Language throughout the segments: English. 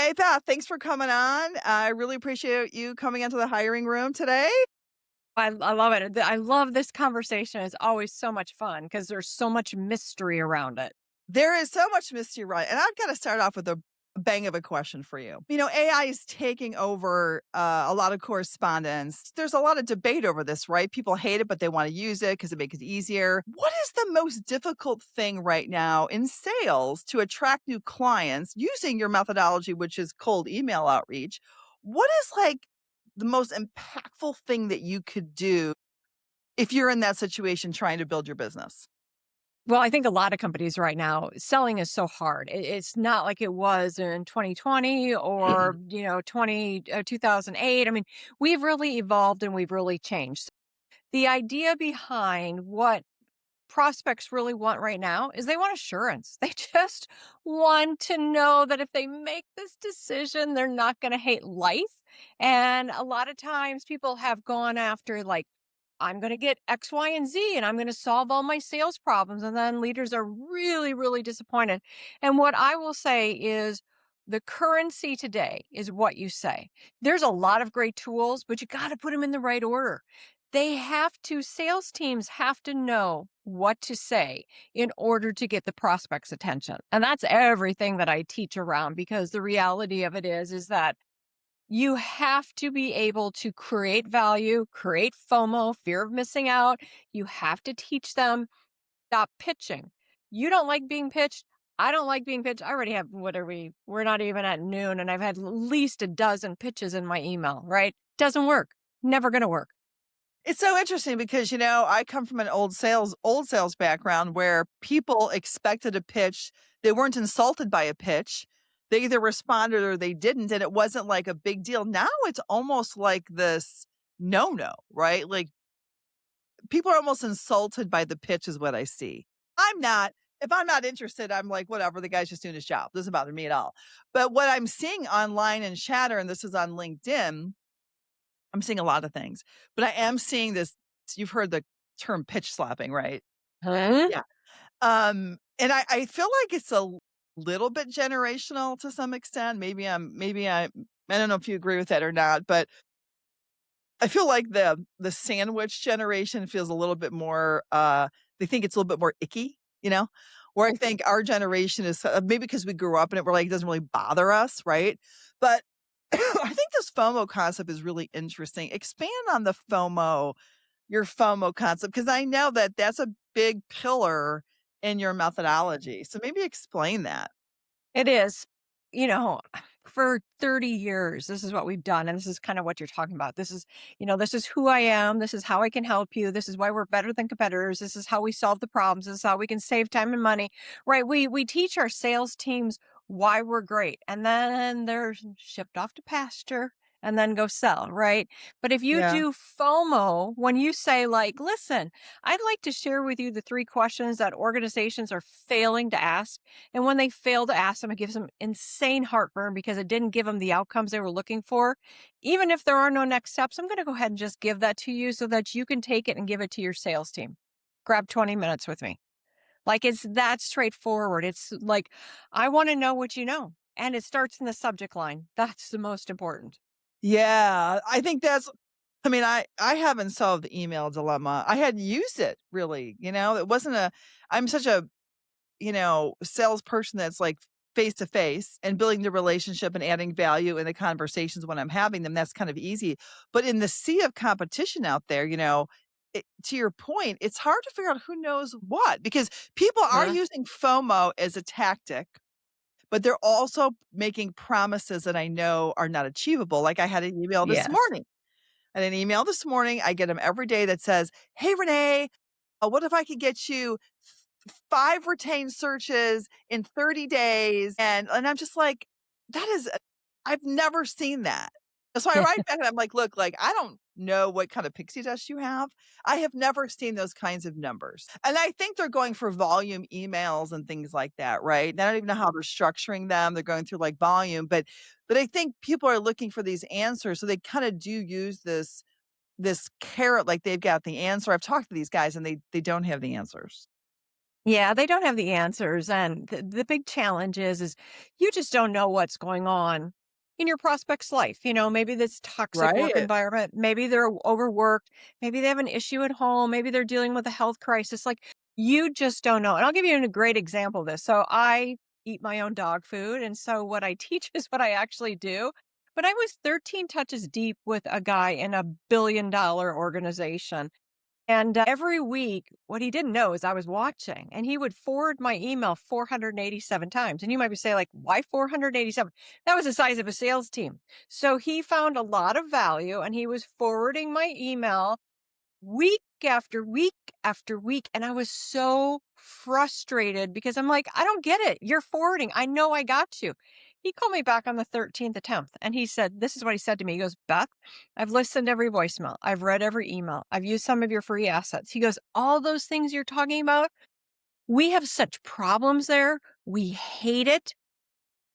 Hey, Beth, thanks for coming on. I really appreciate you coming into the hiring room today. I love it. I love this conversation. It's always so much fun because there's so much mystery around it. There is so much mystery, right? And I've got to start off with a bang of a question for you. AI is taking over a lot of correspondence. There's a lot of debate over this, right? People hate it, but they want to use it because it makes it easier. What is the most difficult thing right now in sales to attract new clients using your methodology, which is cold email outreach? What is like the most impactful thing that you could do if you're in that situation trying to build your business? Well, I think a lot of companies right now, selling is so hard. It's not like it was in 2020 or, 2008. I mean, we've really evolved and we've really changed. The idea behind what prospects really want right now is they want assurance. They just want to know that if they make this decision, they're not going to hate life. And a lot of times people have gone after like, I'm going to get X, Y, and Z, and I'm going to solve all my sales problems. And then leaders are really, really disappointed. And what I will say is the currency today is what you say. There's a lot of great tools, but you got to put them in the right order. Sales teams have to know what to say in order to get the prospect's attention. And that's everything that I teach around because the reality of it is that you have to be able to create value, create FOMO, fear of missing out. You have to teach them stop pitching. You don't like being pitched. I don't like being pitched. I already have, what are we? We're not even at noon, and I've had at least a dozen pitches in my email, right? Doesn't work. Never going to work. It's so interesting because, I come from an old sales background where people expected a pitch. They weren't insulted by a pitch. They either responded or they didn't. And it wasn't like a big deal. Now it's almost like this no, right? Like people are almost insulted by the pitch, is what I see. I'm not. If I'm not interested, I'm like, whatever, the guy's just doing his job. Doesn't bother me at all. But what I'm seeing online and chatter, and this is on LinkedIn, I'm seeing a lot of things, but I am seeing this. You've heard the term pitch slapping, right? Huh? Yeah. And I feel like it's a little bit generational to some extent. I don't know if you agree with that or not, but I feel like the sandwich generation feels a little bit more, they think it's a little bit more icky, where I think our generation is maybe because we grew up in it, we're like, it doesn't really bother us, right? But I think this FOMO concept is really interesting. Expand on your FOMO concept, because I know that that's a big pillar in your methodology. So maybe explain that. It is. You know, for 30 years, this is what we've done. And this is kind of what you're talking about. This is who I am. This is how I can help you. This is why we're better than competitors. This is how we solve the problems. This is how we can save time and money. Right. We teach our sales teams why we're great. And then they're shipped off to pasture and then go sell. Right. But if you Yeah. do FOMO, when you say, like, listen, I'd like to share with you the three questions that organizations are failing to ask, and when they fail to ask them, it gives them insane heartburn because it didn't give them the outcomes they were looking for. Even if there are no next steps, I'm going to go ahead and just give that to you so that you can take it and give it to your sales team. Grab 20 minutes with me. Like, it's that straightforward. It's like, I want to know what you know. And it starts in the subject line. That's the most important. Yeah. I think I haven't solved the email dilemma. I hadn't used it really, it wasn't I'm such a, salesperson that's like face to face and building the relationship and adding value in the conversations when I'm having them. That's kind of easy. But in the sea of competition out there, to your point, it's hard to figure out who knows what, because people are Huh? using FOMO as a tactic, but they're also making promises that I know are not achievable. Like I had an email this Yes. morning. I get them every day that says, "Hey, Renee, what if I could get you 5 retained searches in 30 days?" And I'm just like, "That is I've never seen that." So I write back and I'm like, "Look, like, I don't know what kind of pixie dust you have. I have never seen those kinds of numbers." And I think they're going for volume emails and things like that, right? And I don't even know how they're structuring them. They're going through, like, volume, but I think people are looking for these answers, so they kinda do use this carrot like they've got the answer. I've talked to these guys and they don't have the answers. Yeah, they don't have the answers. And the big challenge is you just don't know what's going on in your prospect's life. Maybe this toxic work Right. environment, maybe they're overworked, maybe they have an issue at home, maybe they're dealing with a health crisis. Like, you just don't know. And I'll give you a great example of this. So I eat my own dog food. And so what I teach is what I actually do. But I was 13 touches deep with a guy in a $1 billion organization. And every week, what he didn't know is I was watching, and he would forward my email 487 times. And you might be saying, like, why 487? That was the size of a sales team. So he found a lot of value, and he was forwarding my email week after week after week. And I was so frustrated because I'm like, I don't get it. You're forwarding. I know I got you. He called me back on the 13th attempt and he said, this is what he said to me. He goes, Beth, I've listened to every voicemail. I've read every email. I've used some of your free assets. He goes, all those things you're talking about, we have such problems there. We hate it,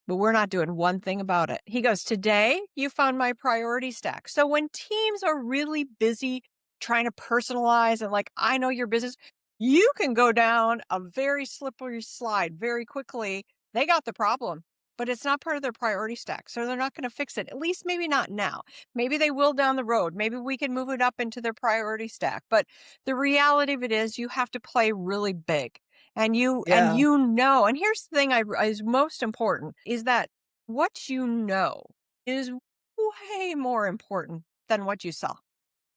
but we're not doing one thing about it. He goes, today you found my priority stack. So when teams are really busy trying to personalize and like, I know your business, you can go down a very slippery slide very quickly. They got the problem, but it's not part of their priority stack. So they're not going to fix it. At least maybe not now. Maybe they will down the road. Maybe we can move it up into their priority stack. But the reality of it is you have to play really big. And Yeah. and here's the thing is most important is that what you know is way more important than what you sell.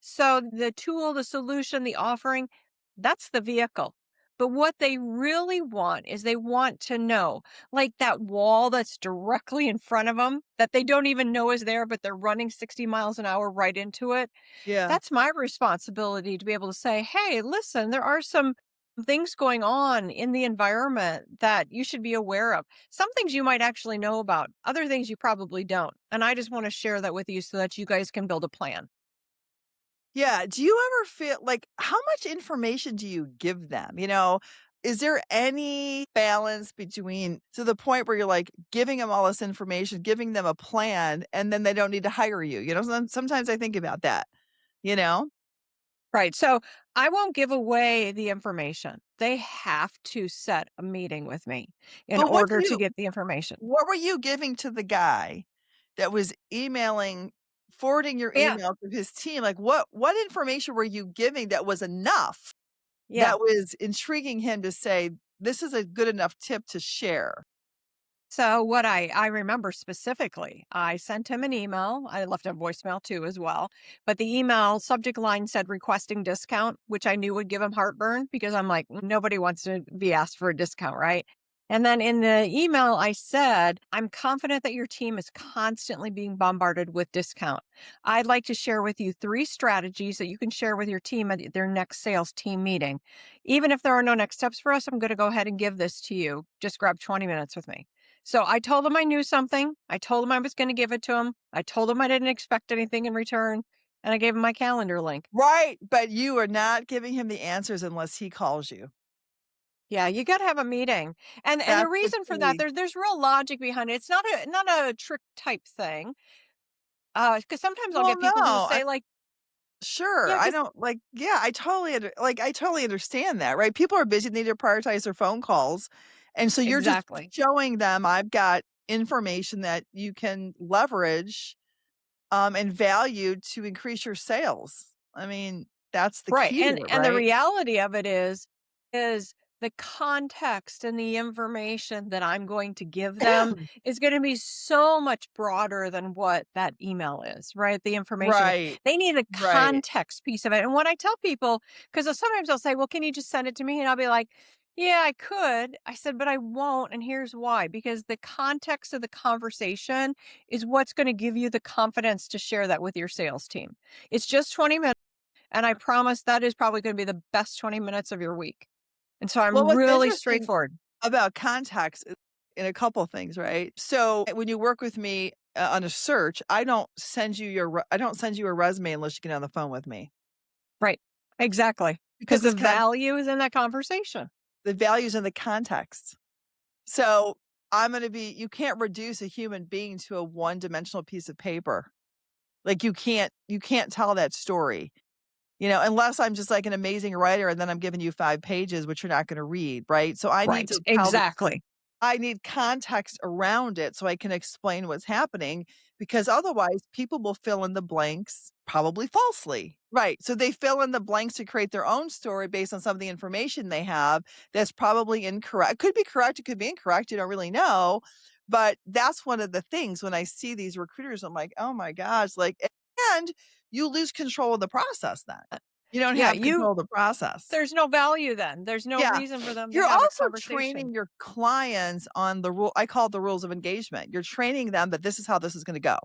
So the tool, the solution, the offering, that's the vehicle. But what they really want is they want to know, like that wall that's directly in front of them that they don't even know is there, but they're running 60 miles an hour right into it. Yeah. That's my responsibility to be able to say, hey, listen, there are some things going on in the environment that you should be aware of. Some things you might actually know about, other things you probably don't. And I just want to share that with you so that you guys can build a plan. Yeah. Do you ever feel like how much information do you give them? Is there any balance between to the point where you're like giving them all this information, giving them a plan, and then they don't need to hire you? Sometimes I think about that, you know? Right. So I won't give away the information. They have to set a meeting with me in But order to get the information. what were you giving to the guy that was forwarding your Yeah. email to his team? Like what information were you giving that was enough Yeah. that was intriguing him to say, this is a good enough tip to share? So what I remember specifically, I sent him an email. I left a voicemail too as well. But the email subject line said requesting discount, which I knew would give him heartburn because I'm like, nobody wants to be asked for a discount, right? And then in the email, I said, I'm confident that your team is constantly being bombarded with discount. I'd like to share with you 3 strategies that you can share with your team at their next sales team meeting. Even if there are no next steps for us, I'm going to go ahead and give this to you. Just grab 20 minutes with me. So I told him I knew something. I told him I was going to give it to him. I told him I didn't expect anything in return. And I gave him my calendar link. Right. But you are not giving him the answers unless he calls you. Yeah, you got to have a meeting. And the That's the reason for that, key. there's real logic behind it. It's not a trick type thing. Because sometimes I'll Well, get no. people who say like, Sure. yeah, I because don't like, yeah, I totally understand that, right? People are busy, they need to prioritize their phone calls. And so you're just exactly. showing them I've got information that you can leverage and value to increase your sales. I mean, that's the Right, key to it, and the right? reality of it is the context and the information that I'm going to give them is gonna be so much broader than what that email is, right? The information Right. they need a Right. context piece of it, and what I tell people 'cause sometimes they'll say, "Well, can you just send it to me?" And I'll be like, "Yeah, I could." I said, "But I won't, and here's why, because the context of the conversation is what's gonna give you the confidence to share that with your sales team. It's just 20 minutes. And I promise that is probably gonna be the best 20 minutes of your week. And so Well, I'm what's really interesting straightforward. about contacts in a couple of things, right? So when you work with me on a search, I don't send you a resume unless you get on the phone with me Right. Exactly. Because because the value is in that conversation. the values in the context. So you can't reduce a human being to a one-dimensional piece of paper. Like you can't tell that story, unless I'm just like an amazing writer and then I'm giving you 5 pages, which you're not going to read, right? So I need Right. to tell the Exactly. I need context around it so I can explain what's happening because otherwise people will fill in the blanks, probably falsely. Right. So they fill in the blanks to create their own story based on some of the information they have that's probably incorrect. It could be correct, it could be incorrect. You don't really know. But that's one of the things when I see these recruiters, I'm like, oh my gosh, like, and you lose control of the process then. You don't Yeah, have you control of the process. there's no value then. There's no Yeah. reason for them to You're have a also conversation. training your clients on the rule I call it the rules of engagement. You're training them that this is how this is gonna go.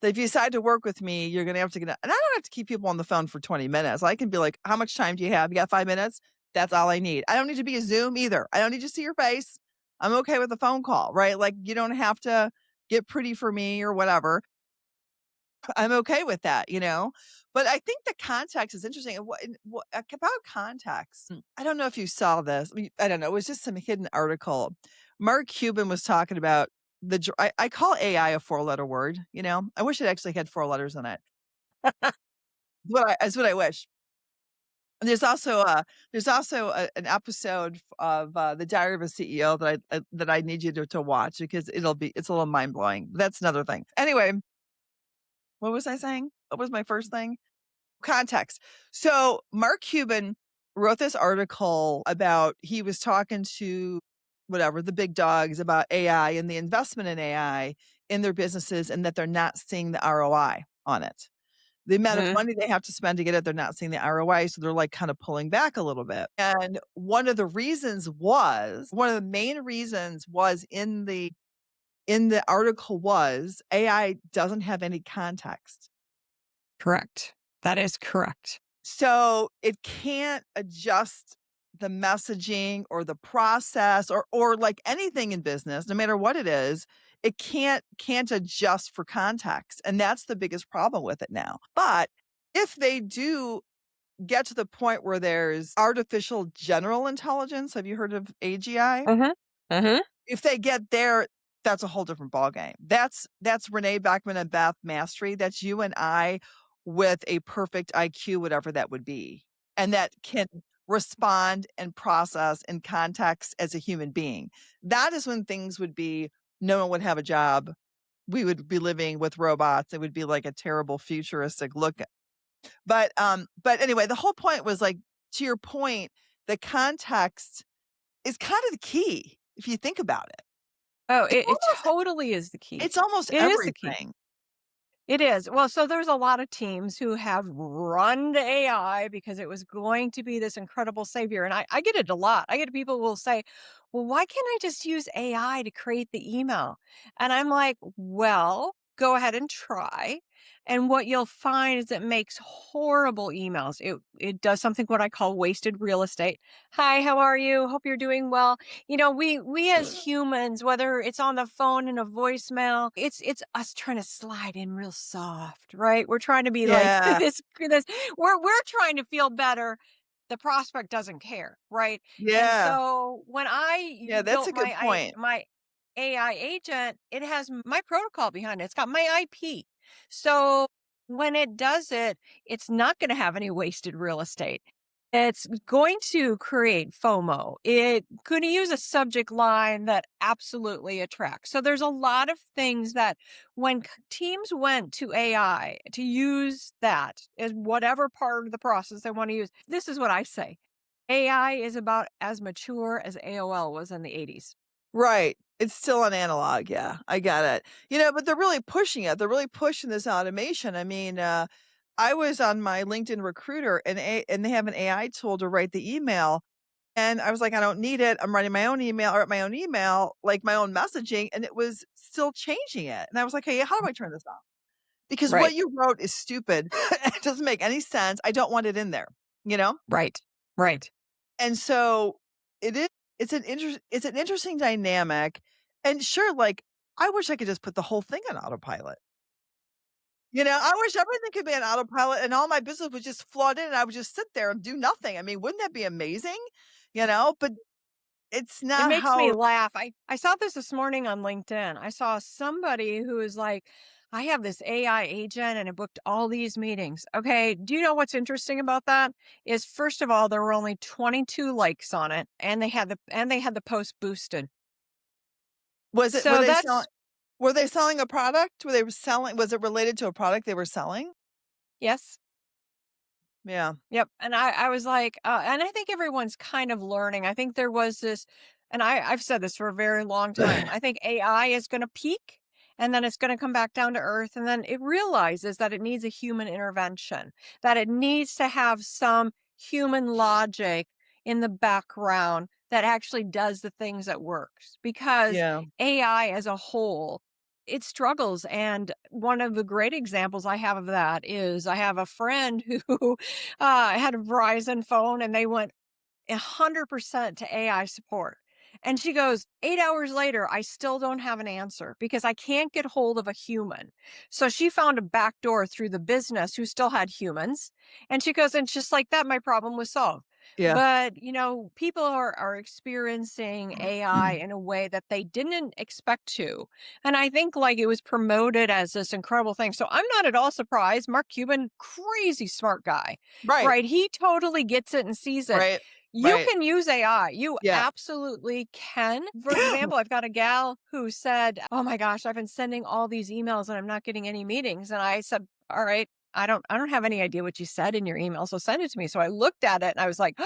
That if you decide to work with me, you're gonna have to get and I don't have to keep people on the phone for 20 minutes. I can be like, "How much time do you have? You got 5 minutes? That's all I need." I don't need to be a Zoom either. I don't need to see your face. I'm okay with a phone call, right? Like, you don't have to get pretty for me or whatever. I'm okay with that, you know? But I think the context is interesting. And what about context? I don't know if you saw this. I mean, I don't know. It was just some hidden article. Mark Cuban was talking about I call AI a four-letter word, you know? I wish it actually had four letters in it. That's what I wish. And there's also an episode of The Diary of a CEO that I need you to watch because it's a little mind-blowing. That's another thing. Anyway, what was I saying? What was my first thing? Context. So Mark Cuban wrote this article about he was talking to whatever the big dogs about AI and the investment in AI in their businesses and that they're not seeing the ROI on it. The amount of Mhm. money they have to spend to get it, they're not seeing the ROI. So they're like kind of pulling back a little bit. And one of the main reasons was in the article was AI doesn't have any context. Correct. That is correct. So, it can't adjust the messaging or the process or like anything in business, no matter what it is, it can't adjust for context, and that's the biggest problem with it now. But if they do get to the point where there's artificial general intelligence, have you heard of AGI? Mhm. Mhm. If they get there, that's a whole different ballgame. That's Renee Beckman and Beth Mastre. That's you and I with a perfect IQ, whatever that would be, and that can respond and process in context as a human being. That is when things would be no one would have a job. We would be living with robots. It would be like a terrible futuristic look. But anyway, the whole point was like to your point, the context is kind of the key if you think about it. Oh, It's it almost totally is the key. it's almost It is the key. everything. It is. Well, so there's a lot of teams who have run to AI because it was going to be this incredible savior. And I get it a lot. I get people who will say, well, why can't I just use AI to create the email? And I'm like, well, go ahead and try. And what you'll find is it makes horrible emails. It does something what I call wasted real estate. Hi, how are you? Hope you're doing well. You know, we as humans, whether it's on the phone in a voicemail, it's us trying to slide in real soft, right? We're trying to be like Yeah, this we're trying to feel better. The prospect doesn't care, right? And yeah, so when I yeah, that's built a good point. my AI agent, it has my protocol behind it. It's got my IP. So when it does it, it's not going to have any wasted real estate. It's going to create FOMO. It could use a subject line that absolutely attracts. So there's a lot of things that when teams went to AI to use that as whatever part of the process they want to use, this is what I say. AI is about as mature as AOL was in the 80s. Right. It's still an analog, yeah, I got it. You know, but they're really pushing it. They're really pushing this automation. I mean, I was on my LinkedIn recruiter and they have an AI tool to write the email. And I was like, I don't need it. I'm writing my own email or my own email, like my own messaging, and it was still changing it. And I was like, hey, how do I turn this off? Because what Right, you wrote is stupid. It doesn't make any sense. I don't want it in there, you know? right, right. And so it is it's an interesting dynamic. And sure, like I wish I could just put the whole thing on autopilot. You know, I wish everything could be on autopilot and all my business would just flood in and I would just sit there and do nothing. I mean, wouldn't that be amazing? You know, but it's It not makes me how laugh. I saw this morning on LinkedIn. I saw somebody who is like, I have this AI agent and it booked all these meetings. Okay. Do you know what's interesting about that? Is first of all, there were only 22 likes on it and they had the post boosted. Was it were So they selling that's were they selling a product? Were they selling was it related to a product they were selling? yes. Yeah. Yep, and I was like, and I think everyone's kind of learning. I think there was this, and I've said this for a very long time. I think AI is going to peak, and then it's going to come back down to earth, and then it realizes that it needs a human intervention, that it needs to have some human logic in the background that actually does the things that works. Because Yeah. AI as a whole, it struggles. And one of the great examples I have of that is I have a friend who had a Verizon phone and they went 100% to AI support. And she goes, 8 hours later, I still don't have an answer because I can't get hold of a human. So she found a back door through the business who still had humans. And she goes, and just like that, my problem was solved. Yeah. But, people are experiencing AI in a way that they didn't expect to. And I think like it was promoted as this incredible thing. So I'm not at all surprised. Mark Cuban, crazy smart guy, Right. right? He totally gets it and sees it. Right. You Right. can use AI. You Yeah. absolutely can. For example, I've got a gal who said, "Oh my gosh, I've been sending all these emails and I'm not getting any meetings." And I said, "All right, I don't have any idea what you said in your email, so send it to me." So I looked at it and I was like,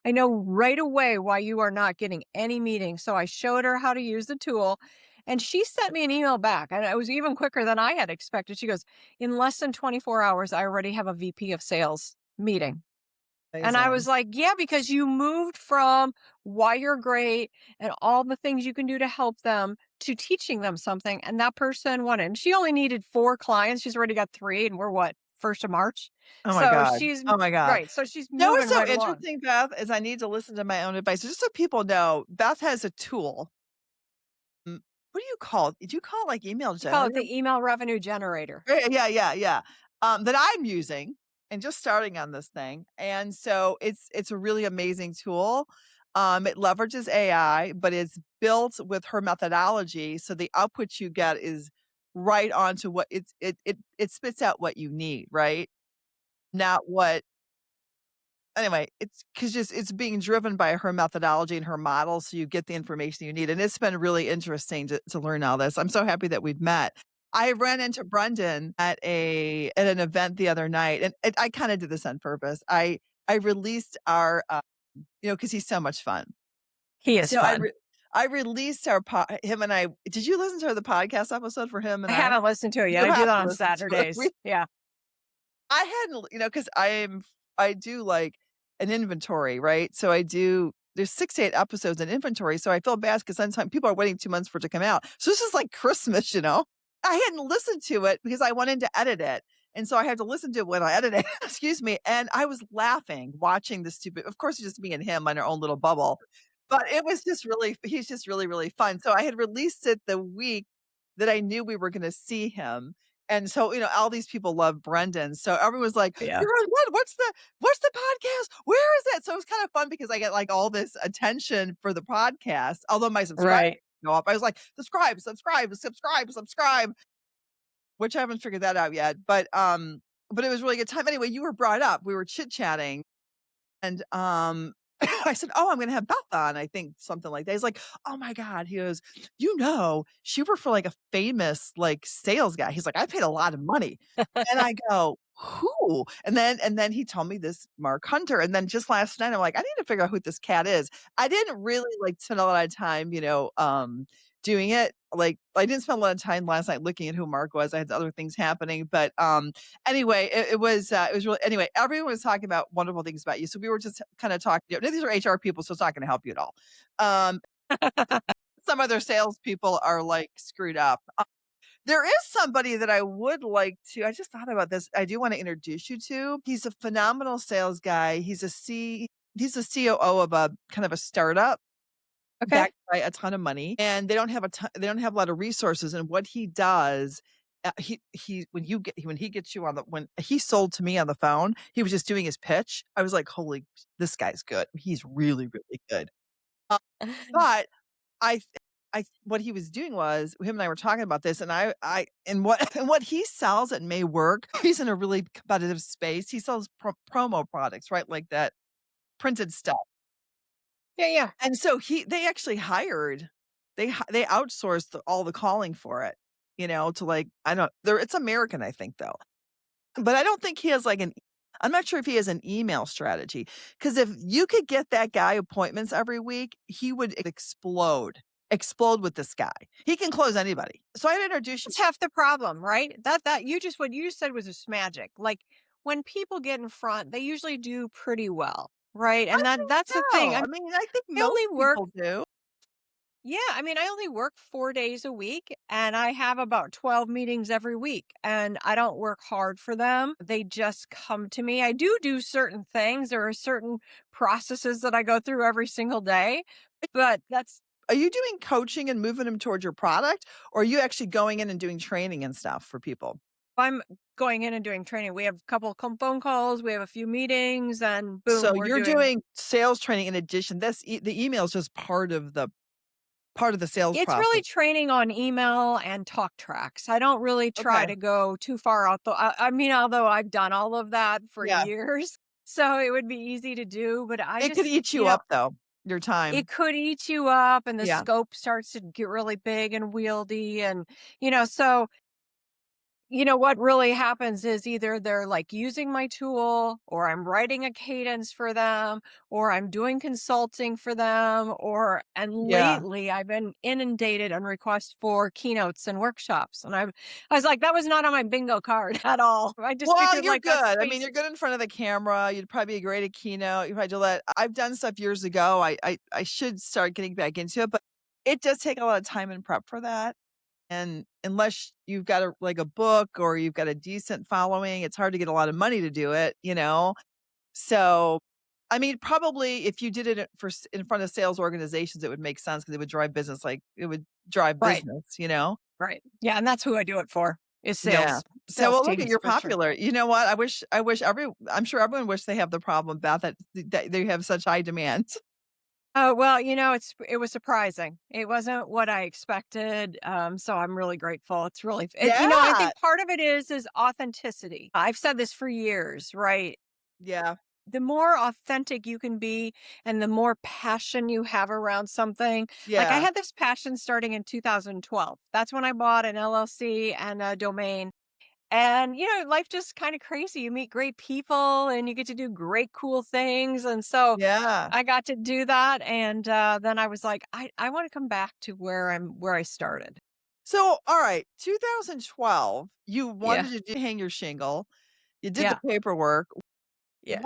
I know right away why you are not getting any meetings. So I showed her how to use the tool and she sent me an email back. And it was even quicker than I had expected. She goes, "In less than 24 hours, I already have a VP of sales meeting." And I was Amazing. like, "Yeah, because you moved from why you're great and all the things you can do to help them to teaching them something." And that person wanted, and she only needed 4 clients. She's already got 3, and we're what, 1st of March? Oh my So god. she's Oh my god. right. So she's You know what's moving so right along. interesting, Beth, is I need to listen to my own advice. Just so people know, Beth has a tool. What do you call it? Do you call it like email I call it generator? the email revenue generator. Yeah, yeah, yeah. That I'm using and just starting on this thing. And so it's a really amazing tool. It leverages AI, but it's built with her methodology. So the output you get is right onto what it spits out what you need, right? Not what anyway, it's because just it's being driven by her methodology and her model, so you get the information you need, and it's been really interesting to learn all this. I'm so happy that we've met. I ran into Brendan at an event the other night, and I kinda did this on purpose. I released our, because he's so much fun. He is So fun. I released our him and I did you listen to the podcast episode for him I and I? haven't listened to it yet. You I do have that to on listen to it. Saturdays. Yeah. I hadn't, because I do like an inventory, right? So there's 6 to 8 episodes in inventory. So I feel bad because sometimes people are waiting 2 months for it to come out. So this is like Christmas. I hadn't listened to it because I wanted to edit it. And so I had to listen to it when I edited it, excuse me. And I was laughing watching the stupid, of course, it's just me and him on our own little bubble. But it was just really, he's just really, really fun. So I had released it the week that I knew we were going to see him. And so, all these people love Brendan. So everyone's like, Yeah. "You're on what? What's the podcast? Where is it?" So it was kind of fun because I get like all this attention for the podcast. Although my subscribe Right. go up. I was like, subscribe, subscribe, subscribe, subscribe, which I haven't figured that out yet. But it was really good time. Anyway, you were brought up. We were chit-chatting and, I said, "Oh, I'm gonna have Beth on," I think something like that. He's like, "Oh my god." He goes, she worked for, like, a famous, like, sales guy." He's like, "I paid a lot of money." And I go, "Who?" And then he told me this Mark Hunter, and then just last night, I'm like, "I need to figure out who this cat is." I didn't really, like, spend a lot of time, doing it. Like, I didn't spend a lot of time last night looking at who Mark was. I had other things happening, but, anyway, it was really anyway, everyone was talking about wonderful things about you, so we were just kinda talking these are HR people, so it's not gonna help you at all. Um, some other salespeople are, like, screwed up. There is somebody that I would like to I just thought about this, I do wanna introduce you to. He's a phenomenal sales guy. He's a COO of a kind of a startup Okay. backed by a ton of money, and they don't have a lot of resources, and what he does, he when he gets you on the when he sold to me on the phone, he was just doing his pitch. I was like, "Holy, this guy's good. He's really, really good." Uh, but I what he was doing was him and I were talking about this, and I and what and what he sells that may work, he's in a really competitive space. He sells promo products, right? Like that printed stuff. Yeah, yeah. And so they actually hired they outsourced all the calling for it, to like I don't there it's American, I think, though. But I don't think he has like an I'm not sure if he has an email strategy. Because if you could get that guy appointments every week, he would explode with this guy. He can close anybody. So I'd introduce you. That's half the problem, right? That you just what you just said was just magic. Like when people get in front, they usually do pretty well, right? I And think that's the thing. so. I mean, I think I most only work people do. Yeah, I mean, I only work 4 days a week and I have about 12 meetings every week and I don't work hard for them. They just come to me. I do certain things. There are certain processes that I go through every single day, but that's Are you doing coaching and moving them towards your product, or are you actually going in and doing training and stuff for people? I'm going in and doing training. We have a couple phone calls, we have a few meetings and So boom, we're you're doing doing sales training in addition. The email is just part of the sales It's really process. training on email and talk tracks. I don't really try Okay. to go too far out I mean, although I've done all of that for Yeah. years, so it would be easy to do, but I It could just, eat you up though, your it time. could eat you up and the Yeah. scope starts to get really big and wieldy and, so what really happens is either they're like using my tool or I'm writing a cadence for them or I'm doing consulting for them and Yeah. lately I've been inundated on requests for keynotes and workshops and I was like that was not on my bingo card at all. I just Well, figured you're like that good. I mean, space you're is good in front of the camera. You'd probably be great at keynote. You probably do that. I've done stuff years ago. I should start getting back into it, but it does take a lot of time and prep for that. And unless you've got like a book or you've got a decent following, it's hard to get a lot of money to do it. So, I mean, probably if you did it in front of sales organizations, it would make sense because it would drive business. Like it would drive right, business. right. Yeah, and that's who I do it for is Yeah. So, sales well, look at teams you're for sure. popular. You know what? I wish I'm sure everyone wish they have the problem, Beth, that they have such high demand. Oh, well, it was surprising. It wasn't what I expected, so I'm really grateful. It's really I Yeah. think part of it is authenticity. I've said this for years, right? Yeah. The more authentic you can be and the more passion you have around something. Like I Yeah. had this passion starting in 2012. That's when I bought an LLC and a domain. And, life just kind of crazy. You meet great people and you get to do great, cool things. And so Yeah. I got to do that. And then I was like, I want to come back to where I started. So, all right, 2012, you Yeah. wanted to hang your shingle. You did the Yeah. paperwork. Yeah.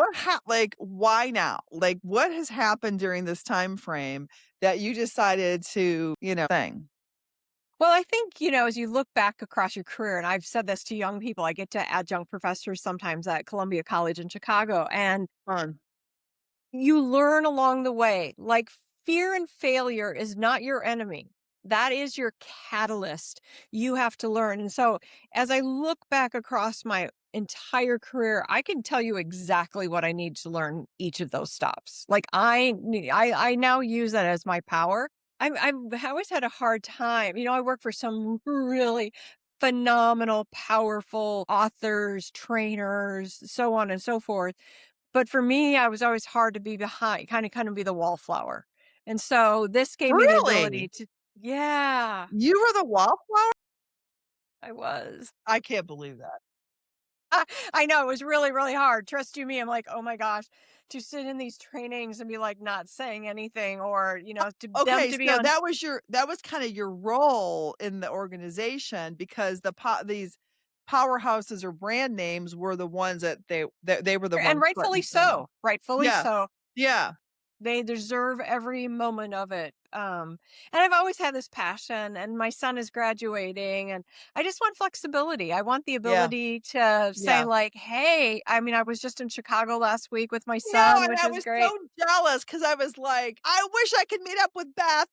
Why now? Like, what has happened during this time frame that you decided to thing? Well, I think, as you look back across your career, and I've said this to young people, I get to adjunct professors sometimes at Columbia College in Chicago. And Fun. you learn along the way. Like fear and failure is not your enemy. That is your catalyst. You have to learn. And so as I look back across my entire career, I can tell you exactly what I need to learn each of those stops. Like I now use that as my power. I've always had a hard time. I work for some really phenomenal, powerful authors, trainers, so on and so forth, but for me, I was always hard to be behind, kind of be the wallflower. And so this gave me the ability Really? to Yeah, You were the wallflower? I was. I can't believe that. I know it was really, really hard. Trust you me, I'm like, "Oh my gosh," to sit in these trainings and be like not saying anything or, to them Okay, to be so on. that was kinda your role in the organization because these powerhouses or brand names were the ones that they were the And ones front rightfully and center. so, rightfully Yeah, so. yeah, They deserve every moment of it. And I've always had this passion, and my son is graduating, and I just want flexibility. I want the yeah, ability to say, yeah. like, hey, I mean, I was just in Chicago last week with my No, son, and which I was was great. so jealous because I was like, "I wish I could meet up with Beth,"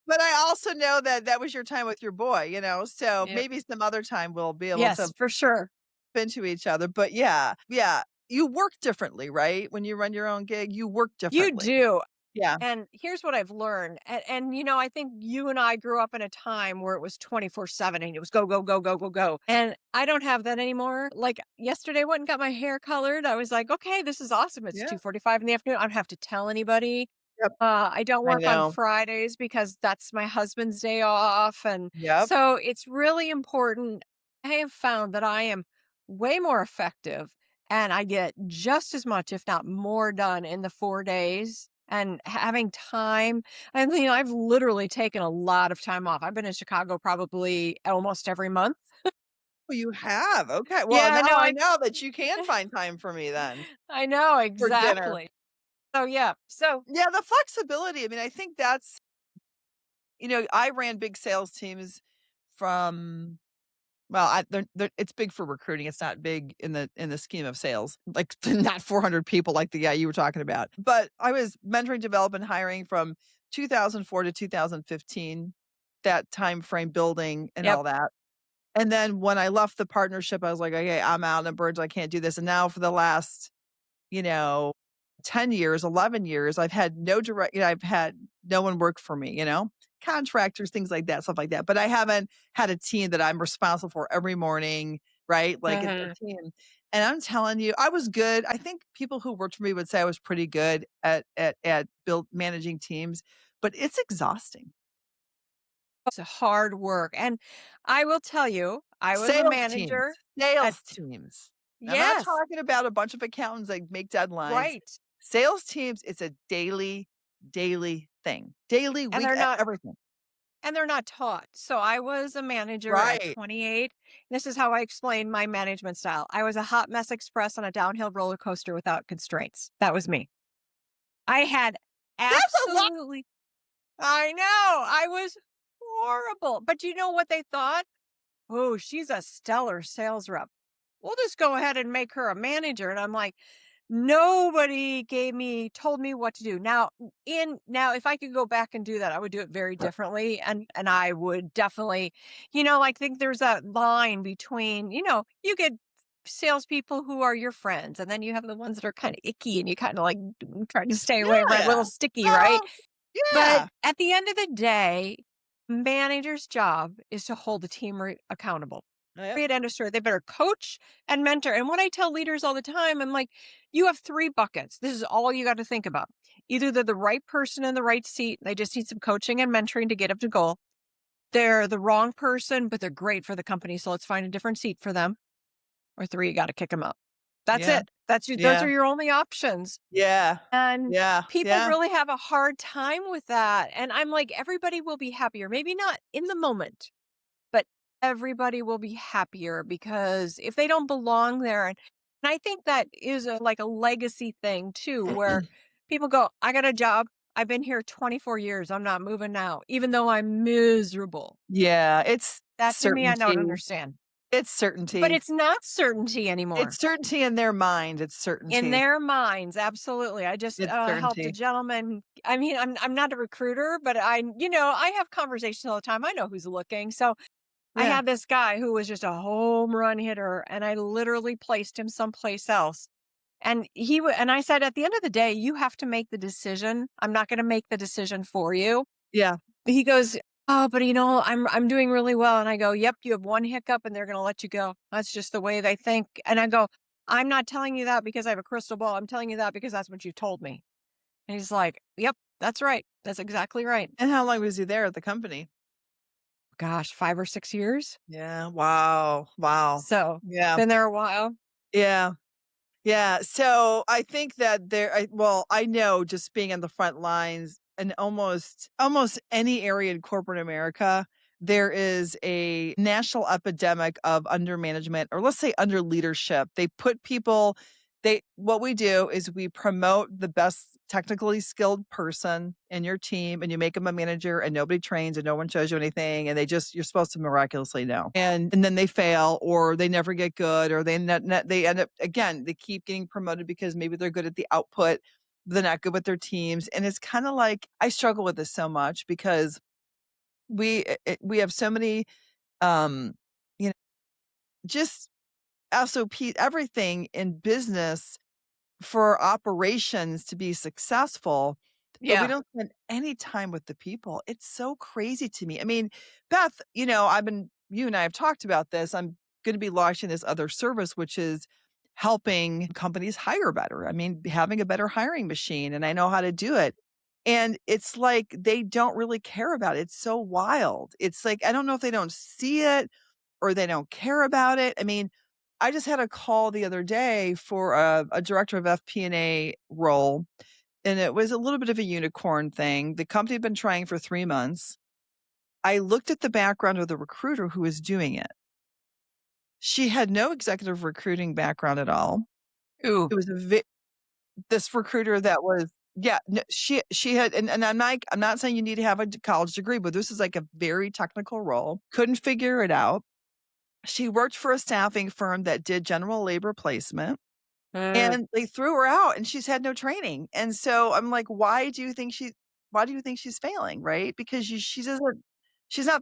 but I also know that that was your time with your boy, so Yep. maybe some other time we'll be able to Yes, for sure. bump into each other, but yeah, yeah, you work differently, right? When you run your own gig, you work You differently. do. Yeah. And here's what I've learned. And I think you and I grew up in a time where it was 24/7 and it was go, go, go, go, go, go. And I don't have that anymore. Like yesterday, I went and got my hair colored. I was like, okay, this is awesome. It's Yeah. 2:45 in the afternoon. I don't have to tell anybody. Yep. I don't I work on know. Fridays because that's my husband's day off. And Yep. so it's really important. I have found that I am way more effective and I get just as much, if not more, done in the 4 days. And having time, and I've literally taken a lot of time off. I've been in Chicago probably almost every month. Oh, you have? Okay. Well, Yeah, now no, I know that you can find time for me then I know for dinner. exactly. So yeah, so Yeah, the flexibility. I mean, I think that's, I ran big sales teams from well, they're it's big for recruiting. It's not big in the scheme of sales, like not 400 people like the guy you were talking about. But I was mentoring, development, hiring from 2004 to 2015, that time frame building and yep. all that. And then when I left the partnership, I was like, okay, I'm out of birds. I can't do this. And now for the last you know, 10 years, 11 years, I've had no one work for me, contractors, things like that, stuff like that. But I haven't had a team that I'm responsible for every morning, right? Like it's a Mhm. team. And I'm telling you, I was good. I think people who worked for me would say I was pretty good at build managing teams, but it's exhausting. It's hard work. And I will tell you, I was a Sales teams, manager at sales teams. I'm not yes, talking about a bunch of accountants that make deadlines. right. Sales teams, it's a daily thing. Daily, And week, they're not everything. and they're not taught. So I was a manager at Right. 28. This is how I explain my management style. I was a hot mess express on a downhill roller coaster without constraints. That was me. I had That's a lot. absolutely I know. I was horrible. But you know what they thought? Oh, she's a stellar sales rep. We'll just go ahead and make her a manager. And I'm like, nobody told me what to do. Now, if I could go back and do that, I would do it very differently. And I would definitely, like think there's that line between, you get salespeople who are your friends, and then you have the ones that are kind of icky and you kind of like try to stay away, right? A Yeah. little sticky, right? Oh, But yeah. at the end of the day, manager's job is to hold the team accountable. Yep. Period. End of story. They better coach and mentor. And what I tell leaders all the time, I'm like, you have three buckets. This is all you got to think about. Either they're the right person in the right seat. They just need some coaching and mentoring to get up to goal. They're the wrong person, but they're great for the company. So let's find a different seat for them. Or three, you got to kick them out. That's Yeah. it. Those Yeah. are your only options. Yeah. And Yeah. people Yeah. really have a hard time with that. And I'm like, everybody will be happier. Maybe not in the moment, but everybody will be happier because if they don't belong there. And I think that is like a legacy thing too, where people go, I got a job. I've been here 24 years. I'm not moving now, even though I'm miserable. Yeah. It's That to me, I don't certainty. understand. It's But certainty. it's not certainty It's anymore. certainty in their mind. It's In certainty. their minds, absolutely. I just, It's helped a certainty. gentleman. I mean, I'm not a recruiter, but I have conversations all the time. I know who's looking. So I Yeah. had this guy who was just a home run hitter, and I literally placed him someplace else. And I said, at the end of the day, you have to make the decision. I'm not going to make the decision for you. Yeah. He goes, "Oh, but I'm doing really well." And I go, "Yep, you have one hiccup and they're going to let you go. That's just the way they think." And I go, "I'm not telling you that because I have a crystal ball. I'm telling you that because that's what you told me." And he's like, "Yep, that's right. That's exactly right." And how long was he there at the company? Gosh, 5 or 6 years. Yeah. Wow. Wow. So, Yeah. been there a while. Yeah. Yeah, so I think that I know just being on the front lines in almost any area in corporate America, there is a national epidemic of under management, or let's say under leadership. They put people what we do is we promote the best technically skilled person in your team, and you make them a manager, and nobody trains and no one shows you anything, and you're supposed to miraculously know. And then they fail, or they never get good, or they end up, again, they keep getting promoted because maybe they're good at the output, they're not good with their teams. And it's kind of like, I struggle with this so much because we have so many um you know just SOP, everything in business for operations to be successful. but we Yeah. don't spend any time with the people. It's so crazy to me. I mean, Beth, you and I have talked about this. I'm going to be launching this other service, which is helping companies hire better. I mean, having a better hiring machine, and I know how to do it. And it's like they don't really care about it. It's so wild. It's like, I don't know if they don't see it or they don't care about it. I mean, I just had a call the other day for a director of FP&A role, and it was a little bit of a unicorn thing. The company had been trying for 3 months. I looked at the background of the recruiter who was doing it. She had no executive recruiting background at all. Ooh. It was this recruiter that was yeah, no, she had and I'm not saying you need to have a college degree, but this is like a very technical role. Couldn't figure it out. She worked for a staffing firm that did general labor placement. Mm, And they threw her out and she's had no training. And so I'm like, why do you think she's failing, right? Because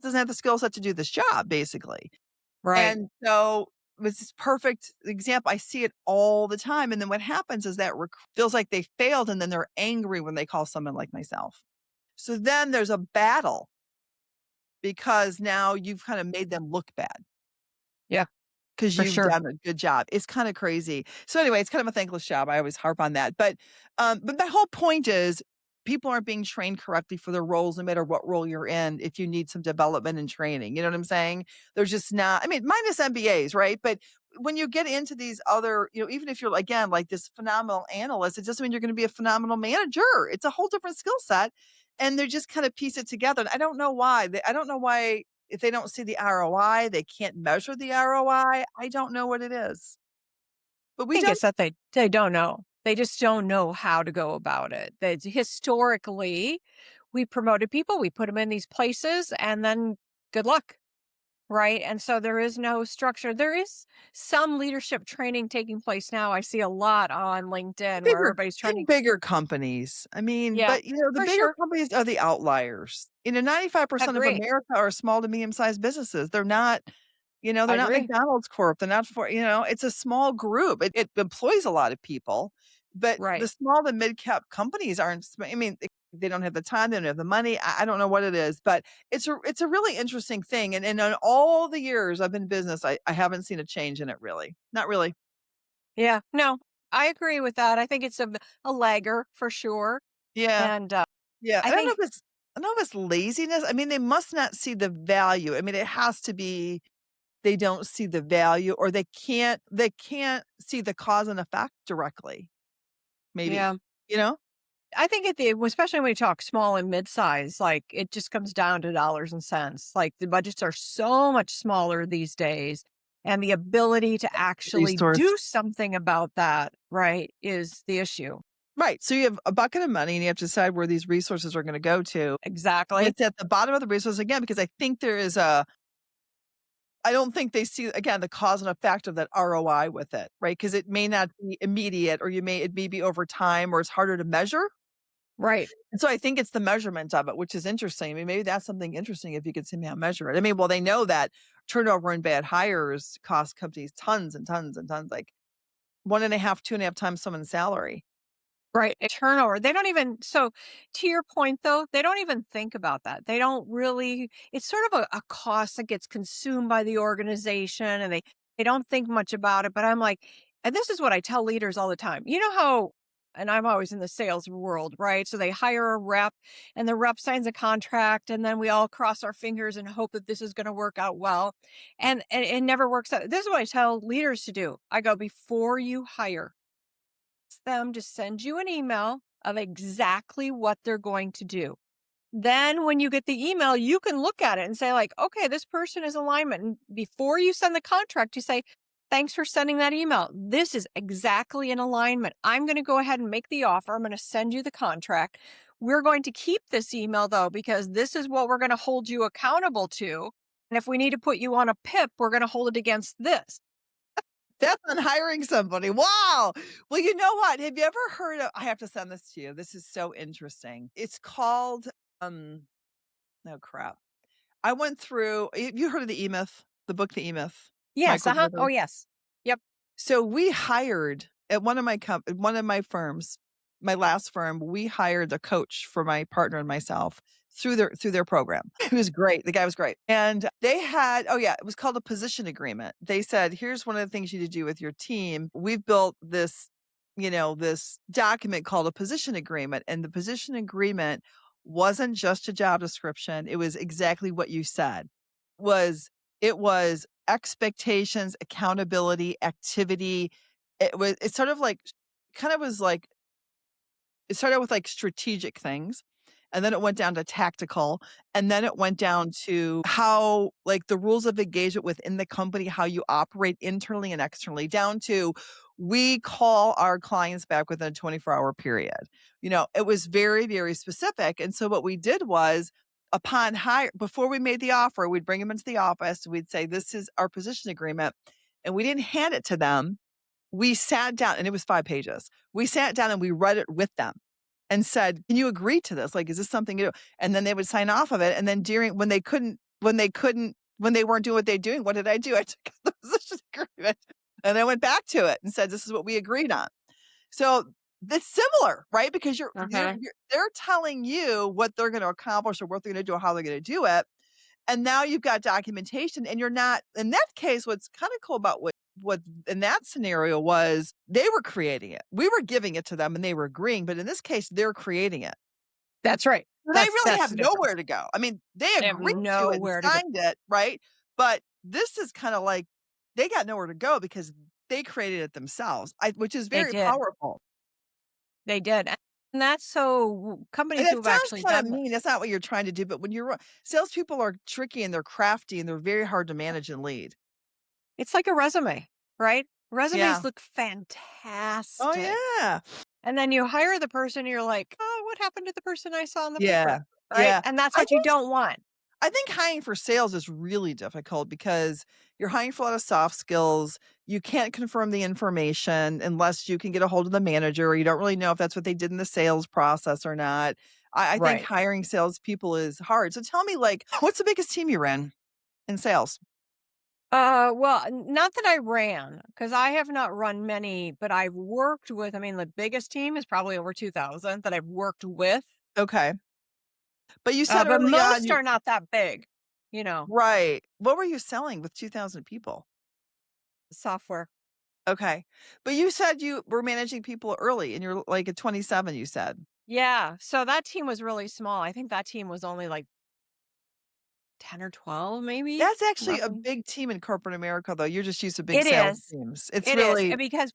doesn't have the skill set to do this job, basically. right. And so it was this perfect example. I see it all the time. And then what happens is that feels like they failed and then they're angry when they call someone like myself. So then there's a battle because now you've kind of made them look bad. Yeah, 'Cause for you've sure. done a good job. It's kinda crazy. So, anyway, it's kind of a thankless job. I always harp on that. But my whole point is people aren't being trained correctly for their roles no matter what role you're in if you need some development and training, you know what I'm saying? There's just not I mean, minus MBAs, right? But when you get into these other even if you're, again, like this phenomenal analyst, it doesn't mean you're gonna be a phenomenal manager. It's a whole different skill set, and they just kinda piece it together, and I don't know why. I don't know why if they don't see the ROI, they can't measure the ROI. I don't know what it is, but I we think don't it's that they don't know. They just don't know how to go about it. That historically, we promoted people, we put them in these places, and then good luck. Right? And so there is no structure. There is some leadership training taking place now. I see a lot on LinkedIn where bigger everybody's trying in to, bigger companies. I mean, yeah, but, the for bigger sure. companies are the outliers. 95% of Agree. America are small to medium-sized businesses. I They're not agree. McDonald's Corp. They're not it's a small group. It employs a lot of people, but the Right. small to mid-cap companies aren't I mean, they don't have the time, they don't have the money. I don't know what it is, but it's a really interesting thing, and in all the years I've been in business, I haven't seen a change in it really. Not really. Yeah. No, I agree with that. I think it's a lagger for sure. Yeah. And Yeah, I think, I don't know if it's laziness. I mean, they must not see the value. I mean, it has to be they don't see the value or they can't see the cause and effect directly, maybe. yeah, You know? I think at the, especially when we talk small and mid-size, like it just comes down to dollars and cents. Like the budgets are so much smaller these days. And the ability to actually Resource. do something about that, right, is the issue. Right. So you have a bucket of money and you have to decide where these resources are gonna go to. And Exactly. it's at the bottom of the resource again, because I don't think they see again the cause and effect of that ROI with it, right? Because it may not be immediate or it may be over time or it's harder to measure. Right. And so I think it's the measurement of it, which is interesting. I mean, maybe that's something interesting if you could somehow measure it. I mean, well, they know that turnover and bad hires cost companies tons and tons and tons, like 1.5, 2.5 times someone's salary. Right, a turnover. They don't even, so to your point though, they don't even think about that. They don't really, it's sort of a cost that gets consumed by the organization and they don't think much about it. But I'm like, and this is what I tell leaders all the time. You know how, and I'm always in the sales world, right? So they hire a rep and the rep signs a contract and then we all cross our fingers and hope that this is going to work out well. And it never works out. This is what I tell leaders to do. I go, before you hire, them to send you an email of exactly what they're going to do. Then when you get the email, you can look at it and say like, okay, this person is alignment. And before you send the contract, you say, thanks for sending that email. This is exactly in alignment. I'm going to go ahead and make the offer. I'm going to send you the contract. We're going to keep this email though, because this is what we're going to hold you accountable to. And if we need to put you on a PIP, we're going to hold it against this. That's on hiring somebody. Wow. Well, you know what? Have you ever heard of I have to send this to you. This is so interesting. It's called um oh crap. I went through have you heard of the E-Myth? The book The E-Myth? Yes. Michael Uh huh. Oh, Gerber. yes. Yep. So we hired at one of my firms. my last firm, we hired a coach for my partner and myself through their program. He was great. The guy was great. And they had oh yeah, it was called a position agreement. They said, "Here's one of the things you need to do with your team. We've built this document called a position agreement." And the position agreement wasn't just a job description. It was exactly what you said. Was it was expectations, accountability, activity. It sort of like kind of was like it started out with, like, strategic things, and then it went down to tactical, and then it went down to how like, the rules of engagement within the company, how you operate internally and externally, down to we call our clients back within a 24-hour period. It was very, very specific, and so what we did was, upon hire before we made the offer, we'd bring them into the office, we'd say, "This is our position agreement," and we didn't hand it to them. We sat down and it was 5 pages. We sat down and we read it with them and said, "Can you agree to this? Like, is this something you do?" And then they would sign off of it, and then during when they weren't doing what they're doing, what did I do? I took out the position agreement, and I went back to it and said, "This is what we agreed on." So, it's similar, right? Because Uh-huh. they're telling you what they're gonna accomplish or what they're gonna do or how they're gonna do it, and now you've got documentation and you're not in that case, what's kinda cool about what in that scenario was they were creating it. We were giving it to them and they were agreeing, but in this case, they're creating it. That's right. So they That's really that's have the nowhere difference. to go. I mean, they They have agreed to it and nowhere to go. signed it, right? But this is kinda like they got nowhere to go because they created it themselves, which is They very did. powerful. They did. And that's so And companies who it have sounds actually kinda done mean, this. that's not what you're trying to do, but when you're salespeople are tricky and they're crafty and they're very hard to manage and lead. It's like a resume, right? Yeah. Resumes look Oh, fantastic. yeah. And then you hire the person and you're like, "Oh, what happened to the person I saw on the paper?" Yeah. Right? Yeah. And that's I what you think don't want. I think hiring for sales is really difficult because you're hiring for a lot of soft skills. You can't confirm the information unless you can get a hold of the manager, or you don't really know if that's what they did in the sales process or not. I think Right. hiring salespeople is hard. So tell me, like, what's the biggest team you're in sales? Well, not that I ran, because I have not run many, but I've worked with, I mean, the biggest team is probably over 2,000 that I've worked with. Okay. But you said But early on most you are not that big, you know, right. What were you selling with 2,000 people? software. Okay. But you said you were managing people early and you're like at 27, you said. Yeah. So that team was really small. I think that team was only like 10 or 12, maybe. That's actually a Nothing. big team in corporate America, though. You're just used to big It sales is. teams. It's It is. really Because